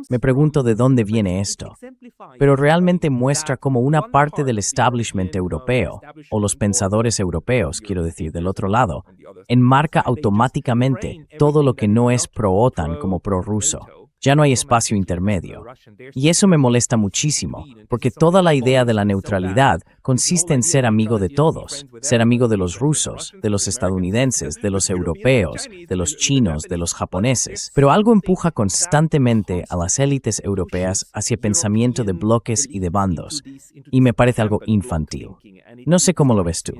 Me pregunto de dónde viene esto, pero realmente muestra cómo una parte del establishment europeo, o los pensadores europeos, quiero decir, del otro lado, enmarca automáticamente todo lo que no es pro-OTAN como pro-ruso. Ya no hay espacio intermedio. Y eso me molesta muchísimo, porque toda la idea de la neutralidad consiste en ser amigo de todos, ser amigo de los rusos, de los estadounidenses, de los europeos, de los chinos, de los japoneses. Pero algo empuja constantemente a las élites europeas hacia pensamiento de bloques y de bandos, y me parece algo infantil. No sé cómo lo ves tú.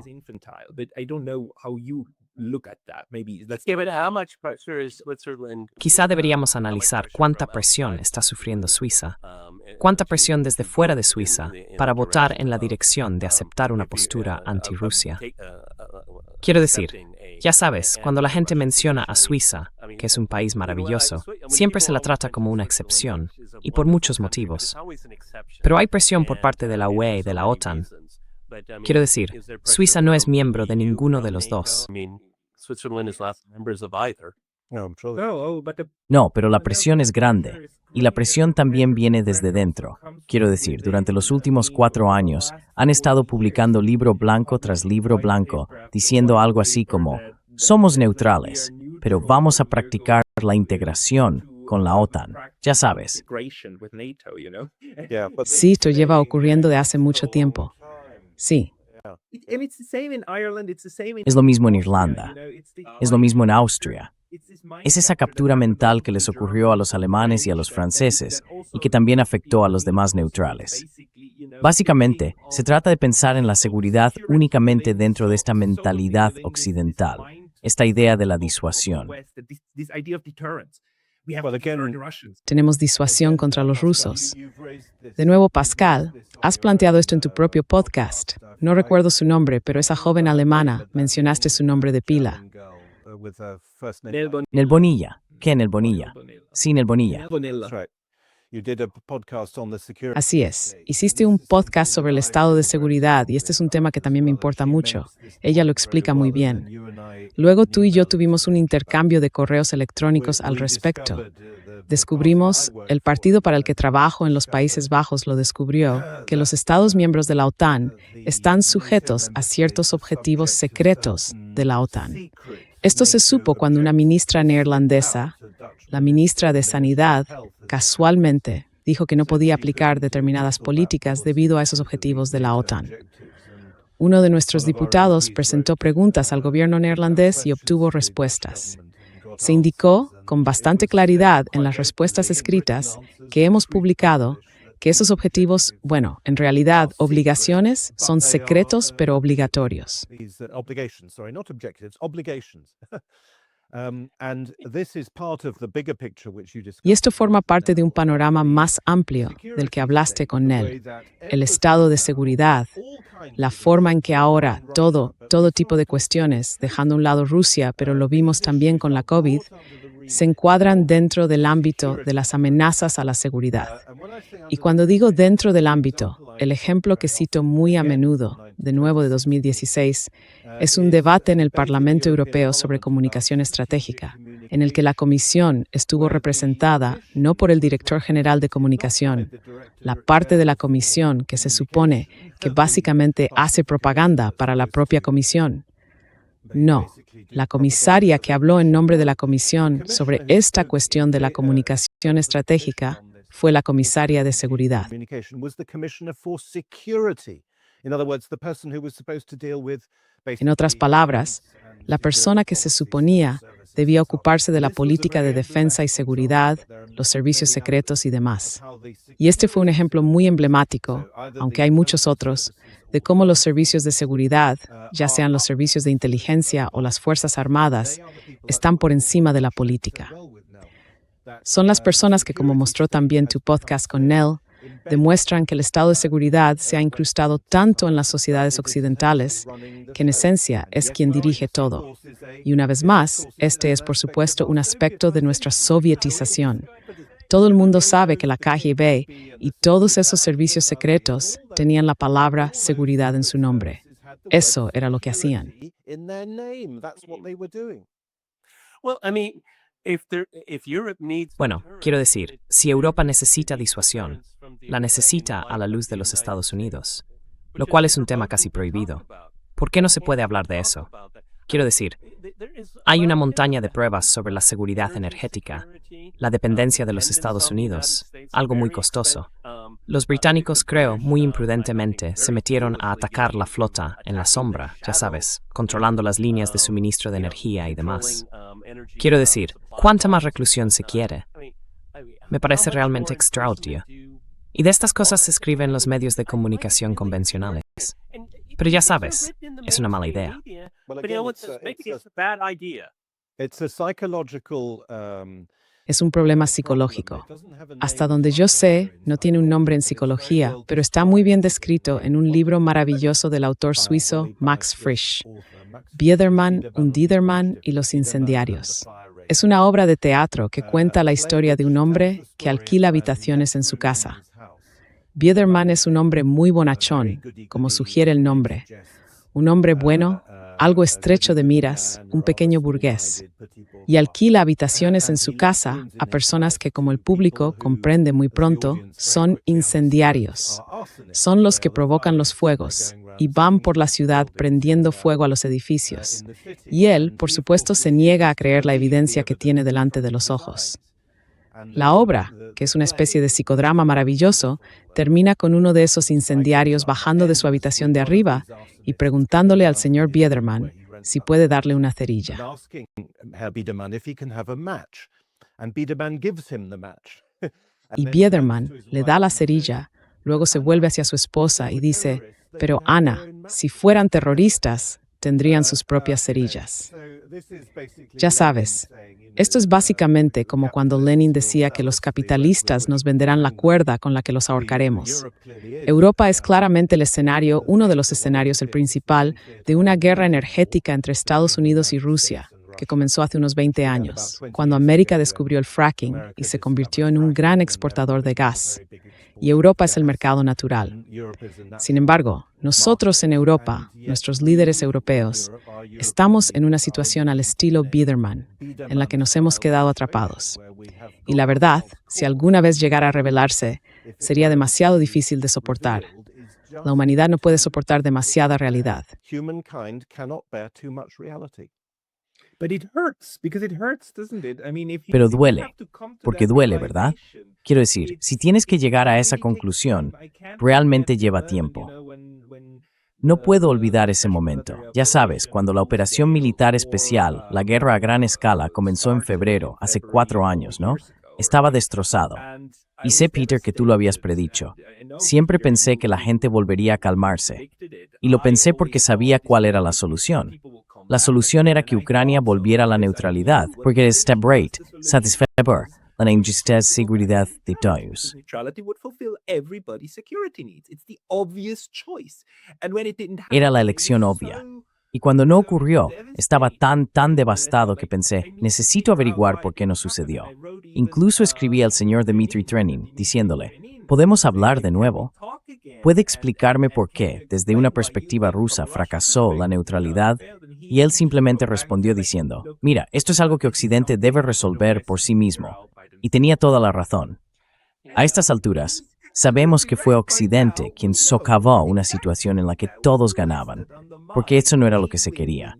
Quizá deberíamos analizar cuánta presión está sufriendo Suiza, cuánta presión desde fuera de Suiza para votar en la dirección de aceptar una postura anti-Rusia. Quiero decir, ya sabes, cuando la gente menciona a Suiza, que es un país maravilloso, siempre se la trata como una excepción, y por muchos motivos. Pero hay presión por parte de la UE y de la OTAN. Quiero decir, Suiza no es miembro de ninguno de los dos. No, pero la presión es grande, y la presión también viene desde dentro. Quiero decir, durante los últimos 4 años han estado publicando libro blanco tras libro blanco, diciendo algo así como, somos neutrales, pero vamos a practicar la integración con la OTAN. Ya sabes. Sí, esto lleva ocurriendo de hace mucho tiempo. Sí. Es lo mismo en Irlanda. Es lo mismo en Austria. Es esa captura mental que les ocurrió a los alemanes y a los franceses y que también afectó a los demás neutrales. Básicamente, se trata de pensar en la seguridad únicamente dentro de esta mentalidad occidental, esta idea de la disuasión. Tenemos disuasión contra los rusos. De nuevo, Pascal, has planteado esto en tu propio podcast. No recuerdo su nombre, pero esa joven alemana, mencionaste su nombre de pila. Nel Bonilla. ¿Qué Nel Bonilla? Sí, Nel Bonilla. Así es. Hiciste un podcast sobre el estado de seguridad y este es un tema que también me importa mucho. Ella lo explica muy bien. Luego tú y yo tuvimos un intercambio de correos electrónicos al respecto. Descubrimos, el partido para el que trabajo en los Países Bajos lo descubrió, que los Estados miembros de la OTAN están sujetos a ciertos objetivos secretos de la OTAN. Esto se supo cuando una ministra neerlandesa, la ministra de Sanidad, casualmente dijo que no podía aplicar determinadas políticas debido a esos objetivos de la OTAN. Uno de nuestros diputados presentó preguntas al gobierno neerlandés y obtuvo respuestas. Se indicó con bastante claridad en las respuestas escritas que hemos publicado que esos objetivos, en realidad, obligaciones, son secretos pero obligatorios. Y esto forma parte de un panorama más amplio del que hablaste con Nel, el estado de seguridad, la forma en que ahora todo tipo de cuestiones, dejando a un lado Rusia, pero lo vimos también con la COVID, se encuadran dentro del ámbito de las amenazas a la seguridad. Y cuando digo dentro del ámbito, el ejemplo que cito muy a menudo, de nuevo de 2016, es un debate en el Parlamento Europeo sobre comunicación estratégica, en el que la Comisión estuvo representada no por el Director General de Comunicación, la parte de la Comisión que se supone que básicamente hace propaganda para la propia Comisión. No, la comisaria que habló en nombre de la Comisión sobre esta cuestión de la comunicación estratégica fue la comisaria de seguridad. En otras palabras, la persona que se suponía debía ocuparse de la política de defensa y seguridad, los servicios secretos y demás. Y este fue un ejemplo muy emblemático, aunque hay muchos otros, de cómo los servicios de seguridad, ya sean los servicios de inteligencia o las Fuerzas Armadas, están por encima de la política. Son las personas que, como mostró también tu podcast con Nel, demuestran que el estado de seguridad se ha incrustado tanto en las sociedades occidentales que en esencia es quien dirige todo. Y una vez más, este es por supuesto un aspecto de nuestra sovietización. Todo el mundo sabe que la KGB y todos esos servicios secretos tenían la palabra seguridad en su nombre. Eso era lo que hacían. Quiero decir, si Europa necesita disuasión, la necesita a la luz de los Estados Unidos, lo cual es un tema casi prohibido. ¿Por qué no se puede hablar de eso? Quiero decir, hay una montaña de pruebas sobre la seguridad energética, la dependencia de los Estados Unidos, algo muy costoso. Los británicos, creo, muy imprudentemente, se metieron a atacar la flota en la sombra, ya sabes, controlando las líneas de suministro de energía y demás. Quiero decir, ¿cuánta más reclusión se quiere? Me parece realmente extraordinario. Y de estas cosas se escribe en los medios de comunicación convencionales. Pero ya sabes, es una mala idea. Es un problema psicológico. Hasta donde yo sé, no tiene un nombre en psicología, pero está muy bien descrito en un libro maravilloso del autor suizo Max Frisch, Biedermann und Diedermann y los incendiarios. Es una obra de teatro que cuenta la historia de un hombre que alquila habitaciones en su casa. Biedermann es un hombre muy bonachón, como sugiere el nombre. Un hombre bueno, algo estrecho de miras, un pequeño burgués. Y alquila habitaciones en su casa a personas que, como el público comprende muy pronto, son incendiarios. Son los que provocan los fuegos y van por la ciudad prendiendo fuego a los edificios. Y él, por supuesto, se niega a creer la evidencia que tiene delante de los ojos. La obra, que es una especie de psicodrama maravilloso, termina con uno de esos incendiarios bajando de su habitación de arriba y preguntándole al señor Biedermann si puede darle una cerilla. Y Biedermann le da la cerilla, Luego se vuelve hacia su esposa y dice, pero Ana, si fueran terroristas, tendrían sus propias cerillas. Ya sabes, esto es básicamente como cuando Lenin decía que los capitalistas nos venderán la cuerda con la que los ahorcaremos. Europa es claramente el escenario, uno de los escenarios, el principal, de una guerra energética entre Estados Unidos y Rusia, que comenzó hace unos 20 años, cuando América descubrió el fracking y se convirtió en un gran exportador de gas. Y Europa es el mercado natural. Sin embargo, nosotros en Europa, nuestros líderes europeos, estamos en una situación al estilo Biederman, en la que nos hemos quedado atrapados. Y la verdad, si alguna vez llegara a revelarse, sería demasiado difícil de soportar. La humanidad no puede soportar demasiada realidad. Humankind cannot bear too much reality. Pero duele, porque duele, ¿verdad? Quiero decir, si tienes que llegar a esa conclusión, realmente lleva tiempo. No puedo olvidar ese momento. Ya sabes, cuando la operación militar especial, la guerra a gran escala, comenzó en febrero, hace 4 años, ¿no? Estaba destrozado. Y sé, Peter, que tú lo habías predicho. Siempre pensé que la gente volvería a calmarse. Y lo pensé porque sabía cuál era la solución. La solución era que Ucrania volviera a la neutralidad, porque es step rate, satisfacer la necesidad de seguridad de todos. Era la elección obvia. Y cuando no ocurrió, estaba tan devastado que pensé, necesito averiguar por qué no sucedió. Incluso escribí al señor Dmitry Trenin, diciéndole, ¿podemos hablar de nuevo? ¿Puede explicarme por qué, desde una perspectiva rusa, fracasó la neutralidad? Y él simplemente respondió diciendo, mira, esto es algo que Occidente debe resolver por sí mismo. Y tenía toda la razón. A estas alturas, sabemos que fue Occidente quien socavó una situación en la que todos ganaban, porque eso no era lo que se quería.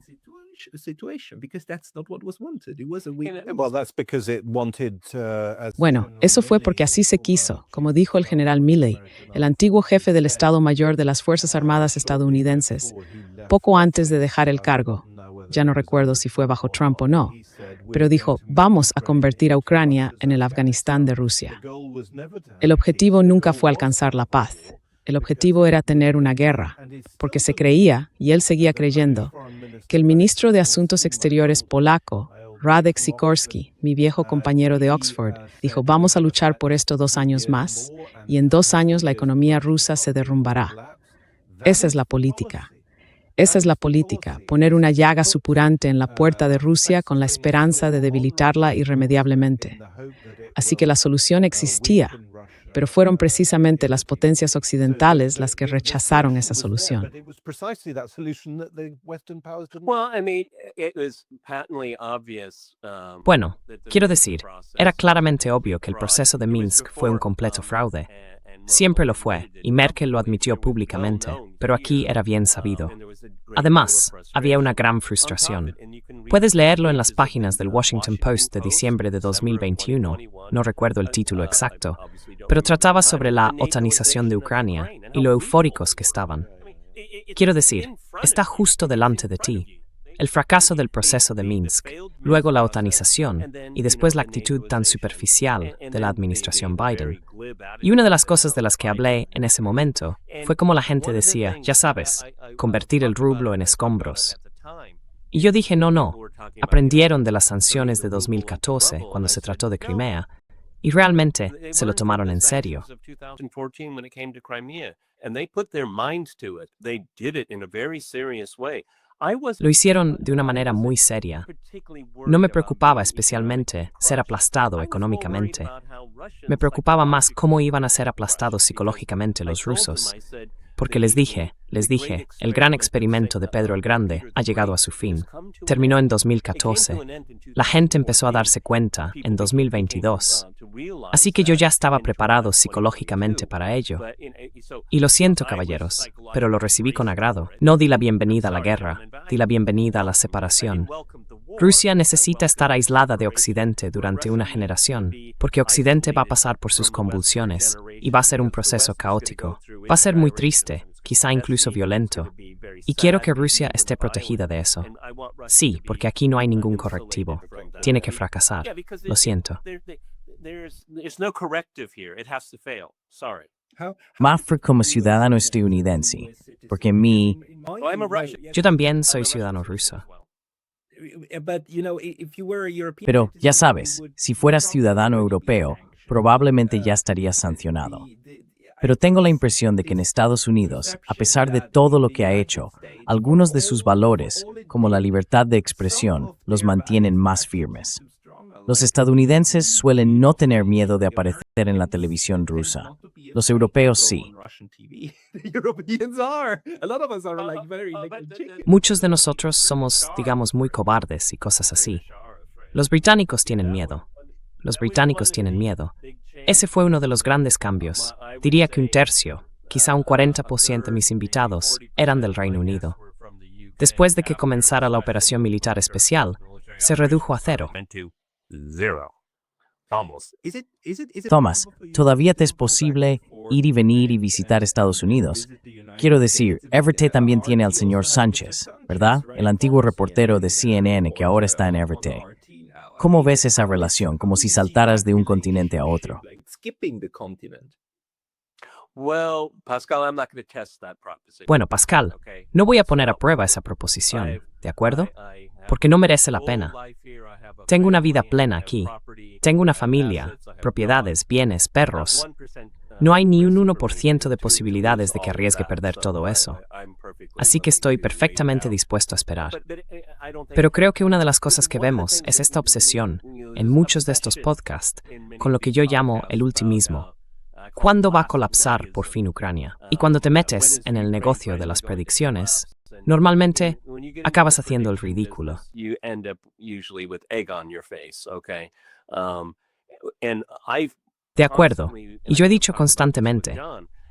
Bueno, eso fue porque así se quiso, como dijo el general Milley, el antiguo jefe del Estado Mayor de las Fuerzas Armadas estadounidenses, poco antes de dejar el cargo. Ya no recuerdo si fue bajo Trump o no, pero dijo, vamos a convertir a Ucrania en el Afganistán de Rusia. El objetivo nunca fue alcanzar la paz. El objetivo era tener una guerra, porque se creía, y él seguía creyendo, que el ministro de Asuntos Exteriores polaco, Radek Sikorski, mi viejo compañero de Oxford, dijo, vamos a luchar por esto 2 años más, y en 2 años la economía rusa se derrumbará. Esa es la política. Esa es la política, poner una llaga supurante en la puerta de Rusia con la esperanza de debilitarla irremediablemente. Así que la solución existía, pero fueron precisamente las potencias occidentales las que rechazaron esa solución. Bueno, quiero decir, era claramente obvio que el proceso de Minsk fue un completo fraude. Siempre lo fue, y Merkel lo admitió públicamente, pero aquí era bien sabido. Además, había una gran frustración. Puedes leerlo en las páginas del Washington Post de diciembre de 2021, no recuerdo el título exacto, pero trataba sobre la otanización de Ucrania y lo eufóricos que estaban. Quiero decir, está justo delante de ti. El fracaso del proceso de Minsk, luego la otanización y después la actitud tan superficial de la administración Biden. Y una de las cosas de las que hablé en ese momento fue como la gente decía, ya sabes, convertir el rublo en escombros. Y yo dije, no, aprendieron de las sanciones de 2014 cuando se trató de Crimea y realmente se lo tomaron en serio. Lo hicieron de una manera muy seria. No me preocupaba especialmente ser aplastado económicamente. Me preocupaba más cómo iban a ser aplastados psicológicamente los rusos. Porque les dije, el gran experimento de Pedro el Grande ha llegado a su fin. Terminó en 2014. La gente empezó a darse cuenta en 2022. Así que yo ya estaba preparado psicológicamente para ello. Y lo siento, caballeros, pero lo recibí con agrado. No di la bienvenida a la guerra, di la bienvenida a la separación. Rusia necesita estar aislada de Occidente durante una generación, porque Occidente va a pasar por sus convulsiones y va a ser un proceso caótico. Va a ser muy triste, quizá incluso violento. Y quiero que Rusia esté protegida de eso. Sí, porque aquí no hay ningún correctivo. Tiene que fracasar. Lo siento. Mafra como ciudadano estadounidense, porque Oh, I'm a Russian. Yo también soy ciudadano ruso. Pero ya sabes, si fueras ciudadano europeo, probablemente ya estarías sancionado. Pero tengo la impresión de que en Estados Unidos, a pesar de todo lo que ha hecho, algunos de sus valores, como la libertad de expresión, los mantienen más firmes. Los estadounidenses suelen no tener miedo de aparecer en la televisión rusa. Los europeos sí. Muchos de nosotros somos, digamos, muy cobardes y cosas así. Los británicos tienen miedo. Los británicos tienen miedo. Ese fue uno de los grandes cambios. Diría que un tercio, quizá un 40% de mis invitados eran del Reino Unido. Después de que comenzara la operación militar especial, se redujo a cero. Thomas, ¿todavía te es posible ir y venir y visitar Estados Unidos? Quiero decir, Everett también tiene al señor Sánchez, ¿verdad? El antiguo reportero de CNN que ahora está en Everett. ¿Cómo ves esa relación, como si saltaras de un continente a otro? Well, Pascal, I'm not going to test that proposition. Bueno, Pascal, no voy a poner a prueba esa proposición, ¿de acuerdo? Porque no merece la pena. Tengo una vida plena aquí. Tengo una familia, propiedades, bienes, perros. No hay ni un 1% de posibilidades de que arriesgue perder todo eso. Así que estoy perfectamente dispuesto a esperar. Pero creo que una de las cosas que vemos es esta obsesión, en muchos de estos podcasts, con lo que yo llamo el ultimismo. ¿Cuándo va a colapsar por fin Ucrania? Y cuando te metes en el negocio de las predicciones, normalmente acabas haciendo el ridículo. De acuerdo, y yo he dicho constantemente,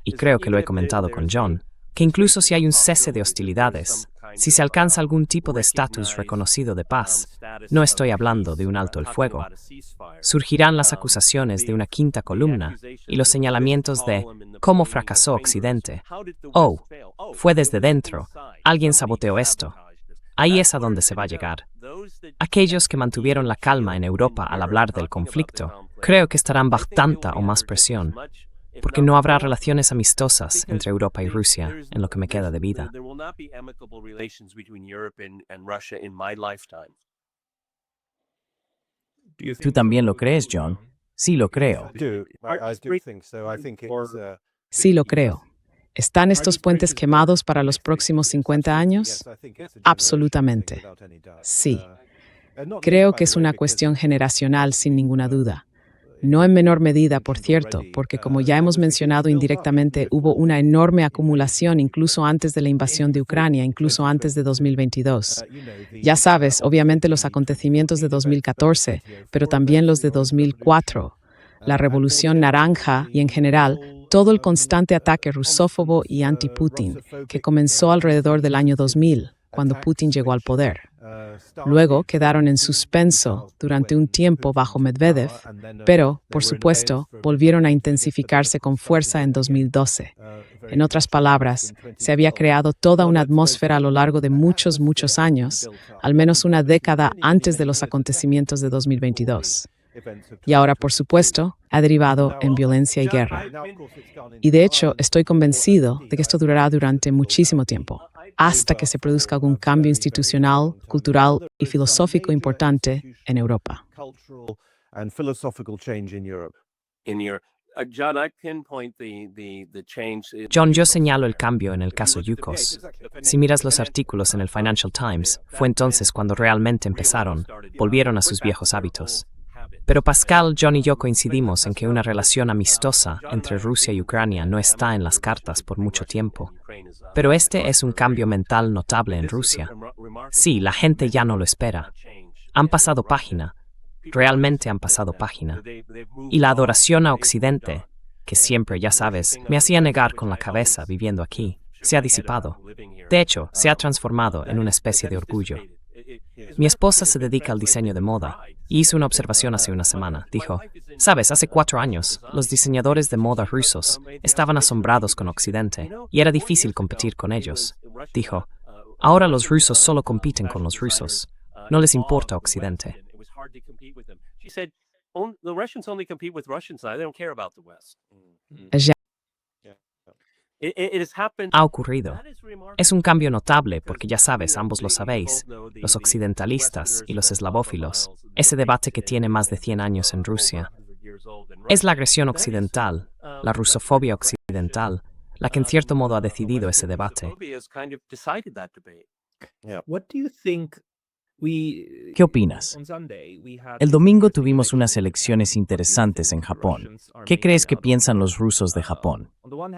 y creo que lo he comentado con John, que incluso si hay un cese de hostilidades, si se alcanza algún tipo de estatus reconocido de paz, no estoy hablando de un alto el fuego, surgirán las acusaciones de una quinta columna y los señalamientos de cómo fracasó Occidente. Oh, fue desde dentro, alguien saboteó esto. Ahí es a donde se va a llegar. Aquellos que mantuvieron la calma en Europa al hablar del conflicto, creo que estarán bajo tanta o más presión, porque no habrá relaciones amistosas entre Europa y Rusia en lo que me queda de vida. ¿Tú también lo crees, John? Sí, lo creo. Sí, lo creo. ¿Están estos puentes quemados para los próximos 50 años? Absolutamente. Sí. Creo que es una cuestión generacional, sin ninguna duda. No en menor medida, por cierto, porque como ya hemos mencionado indirectamente, hubo una enorme acumulación incluso antes de la invasión de Ucrania, incluso antes de 2022. Ya sabes, obviamente los acontecimientos de 2014, pero también los de 2004, la Revolución Naranja y en general, todo el constante ataque rusófobo y anti-Putin, que comenzó alrededor del año 2000, cuando Putin llegó al poder. Luego quedaron en suspenso durante un tiempo bajo Medvedev, pero, por supuesto, volvieron a intensificarse con fuerza en 2012. En otras palabras, se había creado toda una atmósfera a lo largo de muchos años, al menos una década antes de los acontecimientos de 2022. Y ahora, por supuesto, ha derivado en violencia y guerra. Y de hecho, estoy convencido de que esto durará durante muchísimo tiempo, hasta que se produzca algún cambio institucional, cultural y filosófico importante en Europa. John, yo señalo el cambio en el caso Yukos. Si miras los artículos en el Financial Times, fue entonces cuando realmente volvieron a sus viejos hábitos. Pero Pascal, John y yo coincidimos en que una relación amistosa entre Rusia y Ucrania no está en las cartas por mucho tiempo. Pero este es un cambio mental notable en Rusia. Sí, la gente ya no lo espera. Han pasado página. Realmente han pasado página. Y la adoración a Occidente, que siempre, ya sabes, me hacía negar con la cabeza viviendo aquí, se ha disipado. De hecho, se ha transformado en una especie de orgullo. Mi esposa se dedica al diseño de moda y hizo una observación hace una semana. Dijo, sabes, hace 4 años, los diseñadores de moda rusos estaban asombrados con Occidente y era difícil competir con ellos. Dijo, ahora los rusos solo compiten con los rusos. No les importa Occidente. It has happened. Ha ocurrido. That is remarkable. Es un cambio notable porque ya sabes, ambos lo sabéis, los occidentalistas y los eslavófilos, ese debate que tiene más de 100 años en Rusia. Es la agresión occidental, la rusofobia occidental, la que en cierto modo ha decidido ese debate. ¿Qué opinas? El domingo tuvimos unas elecciones interesantes en Japón. ¿Qué crees que piensan los rusos de Japón?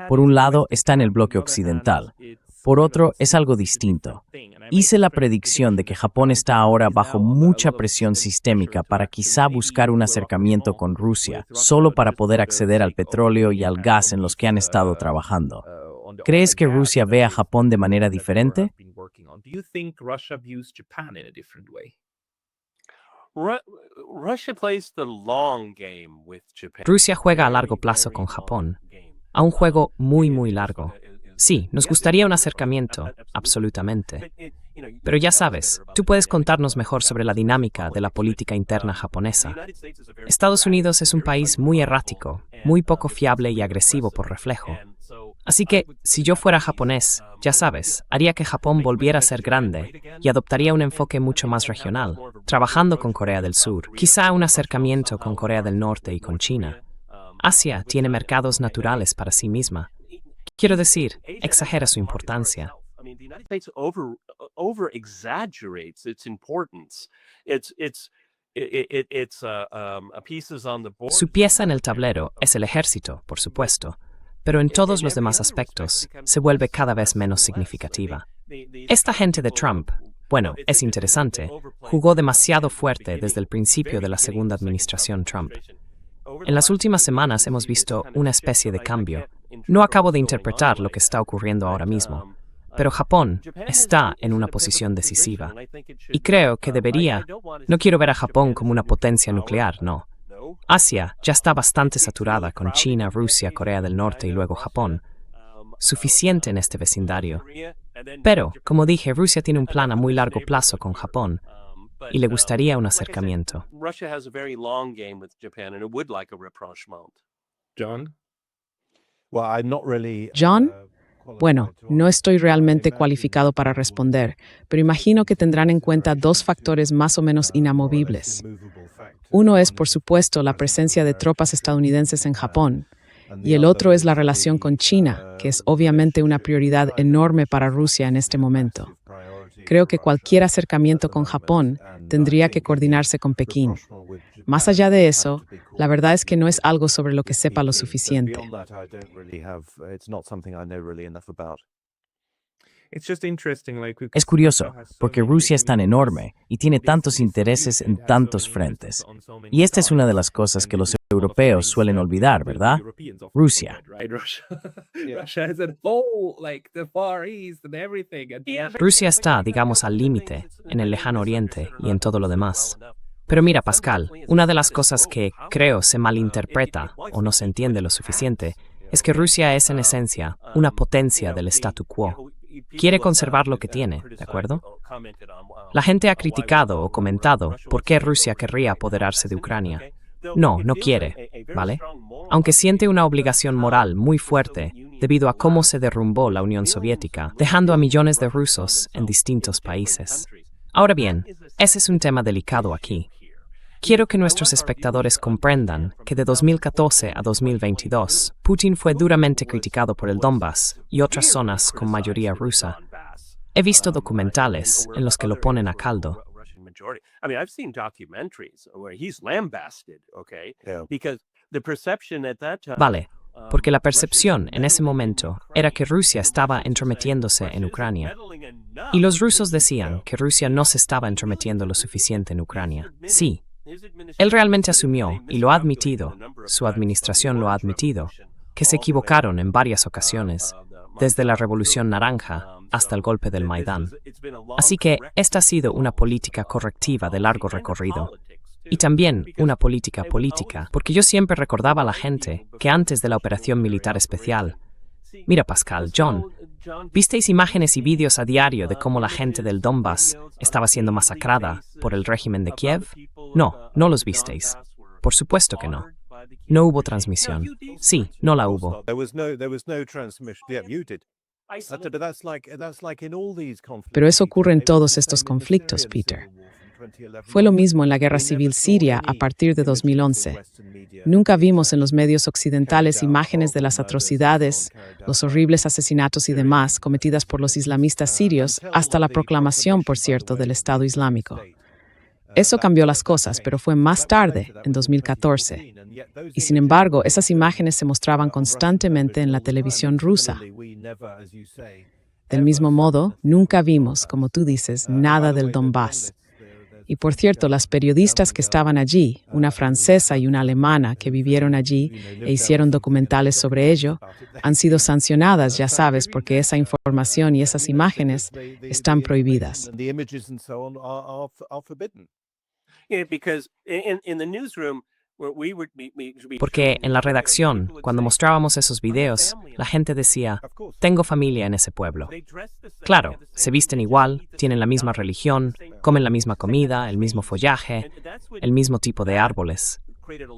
Por un lado, está en el bloque occidental. Por otro, es algo distinto. Hice la predicción de que Japón está ahora bajo mucha presión sistémica para quizá buscar un acercamiento con Rusia, solo para poder acceder al petróleo y al gas en los que han estado trabajando. ¿Crees que Rusia ve a Japón de manera diferente? Rusia juega a largo plazo con Japón, a un juego muy, muy largo. Sí, nos gustaría un acercamiento, absolutamente. Pero ya sabes, tú puedes contarnos mejor sobre la dinámica de la política interna japonesa. Estados Unidos es un país muy errático, muy poco fiable y agresivo por reflejo. Así que, si yo fuera japonés, ya sabes, haría que Japón volviera a ser grande y adoptaría un enfoque mucho más regional, trabajando con Corea del Sur, quizá un acercamiento con Corea del Norte y con China. Asia tiene mercados naturales para sí misma. Quiero decir, exagera su importancia. Su pieza en el tablero es el ejército, por supuesto, pero en todos los demás aspectos se vuelve cada vez menos significativa. Esta gente de Trump, bueno, es interesante, jugó demasiado fuerte desde el principio de la segunda administración Trump. En las últimas semanas hemos visto una especie de cambio. No acabo de interpretar lo que está ocurriendo ahora mismo, pero Japón está en una posición decisiva. Y creo que no quiero ver a Japón como una potencia nuclear, no. Asia ya está bastante saturada con China, Rusia, Corea del Norte y luego Japón. Suficiente en este vecindario. Pero, como dije, Rusia tiene un plan a muy largo plazo con Japón y le gustaría un acercamiento. John, bueno, no estoy realmente cualificado para responder, pero imagino que tendrán en cuenta dos factores más o menos inamovibles. Uno es, por supuesto, la presencia de tropas estadounidenses en Japón, y el otro es la relación con China, que es obviamente una prioridad enorme para Rusia en este momento. Creo que cualquier acercamiento con Japón tendría que coordinarse con Pekín. Más allá de eso, la verdad es que no es algo sobre lo que sepa lo suficiente. Es curioso, porque Rusia es tan enorme y tiene tantos intereses en tantos frentes. Y esta es una de las cosas que los europeos suelen olvidar, ¿verdad? Rusia. Rusia está, digamos, al límite, en el lejano oriente y en todo lo demás. Pero mira, Pascal, una de las cosas que, creo, se malinterpreta o no se entiende lo suficiente es que Rusia es, en esencia, una potencia del statu quo. Quiere conservar lo que tiene, ¿de acuerdo? La gente ha criticado o comentado por qué Rusia querría apoderarse de Ucrania. No, no quiere, ¿vale? Aunque siente una obligación moral muy fuerte debido a cómo se derrumbó la Unión Soviética, dejando a millones de rusos en distintos países. Ahora bien, ese es un tema delicado aquí. Quiero que nuestros espectadores comprendan que de 2014 a 2022, Putin fue duramente criticado por el Donbass y otras zonas con mayoría rusa. He visto documentales en los que lo ponen a caldo. Vale, porque la percepción en ese momento era que Rusia estaba entrometiéndose en Ucrania. Y los rusos decían que Rusia no se estaba entrometiendo lo suficiente en Ucrania. Sí. Él realmente asumió, y lo ha admitido, su administración lo ha admitido, que se equivocaron en varias ocasiones, desde la Revolución Naranja hasta el golpe del Maidán. Así que esta ha sido una política correctiva de largo recorrido. Y también una política política, porque yo siempre recordaba a la gente que antes de la operación militar especial, mira Pascal, John, ¿visteis imágenes y vídeos a diario de cómo la gente del Donbass estaba siendo masacrada por el régimen de Kiev? No, no los visteis. Por supuesto que no. No hubo transmisión. Sí, no la hubo. There was no transmission. Yeah, you did. That's like in all these conflicts. Pero eso ocurre en todos estos conflictos, Peter. Fue lo mismo en la Guerra Civil Siria a partir de 2011. Nunca vimos en los medios occidentales imágenes de las atrocidades, los horribles asesinatos y demás cometidas por los islamistas sirios hasta la proclamación, por cierto, del Estado Islámico. Eso cambió las cosas, pero fue más tarde, en 2014. Y sin embargo, esas imágenes se mostraban constantemente en la televisión rusa. Del mismo modo, nunca vimos, como tú dices, nada del Donbass. Y por cierto, las periodistas que estaban allí, una francesa y una alemana que vivieron allí e hicieron documentales sobre ello, han sido sancionadas, ya sabes, porque esa información y esas imágenes están prohibidas. The images and so on are forbidden. Yeah, because in the newsroom, where we would be Porque en la redacción, cuando mostrábamos esos videos, la gente decía, tengo familia en ese pueblo. Claro, se visten igual, tienen la misma religión, comen la misma comida, el mismo follaje, el mismo tipo de árboles.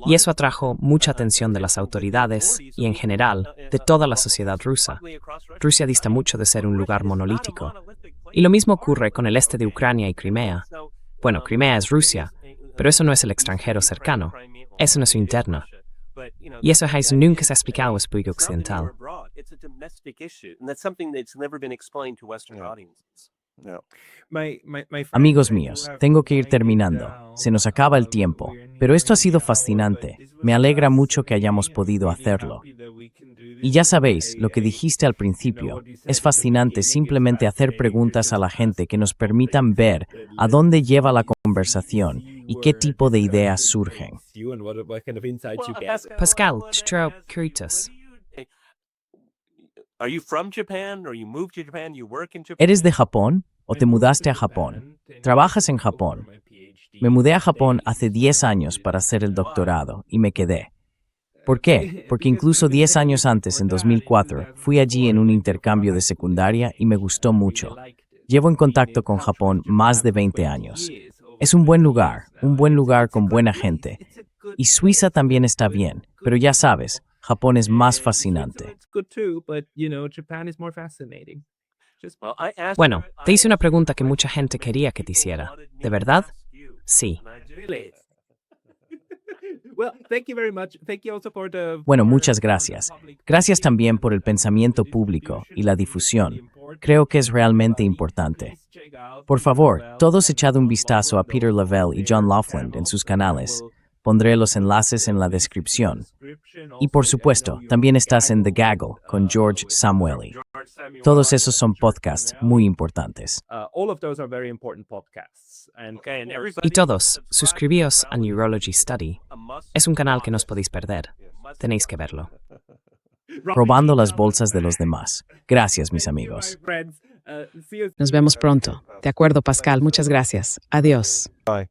Y eso atrajo mucha atención de las autoridades y, en general, de toda la sociedad rusa. Rusia dista mucho de ser un lugar monolítico. Y lo mismo ocurre con el este de Ucrania y Crimea. Bueno, Crimea es Rusia, pero eso no es el extranjero cercano. Eso no es su interno. Y eso nunca se ha explicado al público occidental. Amigos míos, tengo que ir terminando. Se nos acaba el tiempo. Pero esto ha sido fascinante. Me alegra mucho que hayamos podido hacerlo. Y ya sabéis, lo que dijiste al principio, es fascinante simplemente hacer preguntas a la gente que nos permitan ver a dónde lleva la conversación y qué tipo de ideas surgen. Pascal, curious. Are you from Japan or you moved to Japan, you work in Japan? ¿Eres de Japón o te mudaste a Japón? ¿Trabajas en Japón? Me mudé a Japón hace 10 años para hacer el doctorado y me quedé. ¿Por qué? Porque incluso 10 años antes, en 2004, fui allí en un intercambio de secundaria y me gustó mucho. Llevo en contacto con Japón más de 20 años. Es un buen lugar con buena gente. Y Suiza también está bien, pero ya sabes, Japón es más fascinante. Bueno, te hice una pregunta que mucha gente quería que te hiciera. ¿De verdad? Sí. Bueno, muchas gracias. Gracias también por el pensamiento público y la difusión. Creo que es realmente importante. Por favor, todos echad un vistazo a Peter Lavelle y John Laughlin en sus canales. Pondré los enlaces en la descripción. Y por supuesto, también estás en The Gaggle con George Samueli. Todos esos son podcasts muy importantes. Y todos, suscribíos a Neurology Study. Es un canal que no os podéis perder. Tenéis que verlo. Robando las bolsas de los demás. Gracias, mis amigos. Nos vemos pronto. De acuerdo, Pascal. Muchas gracias. Adiós. Bye.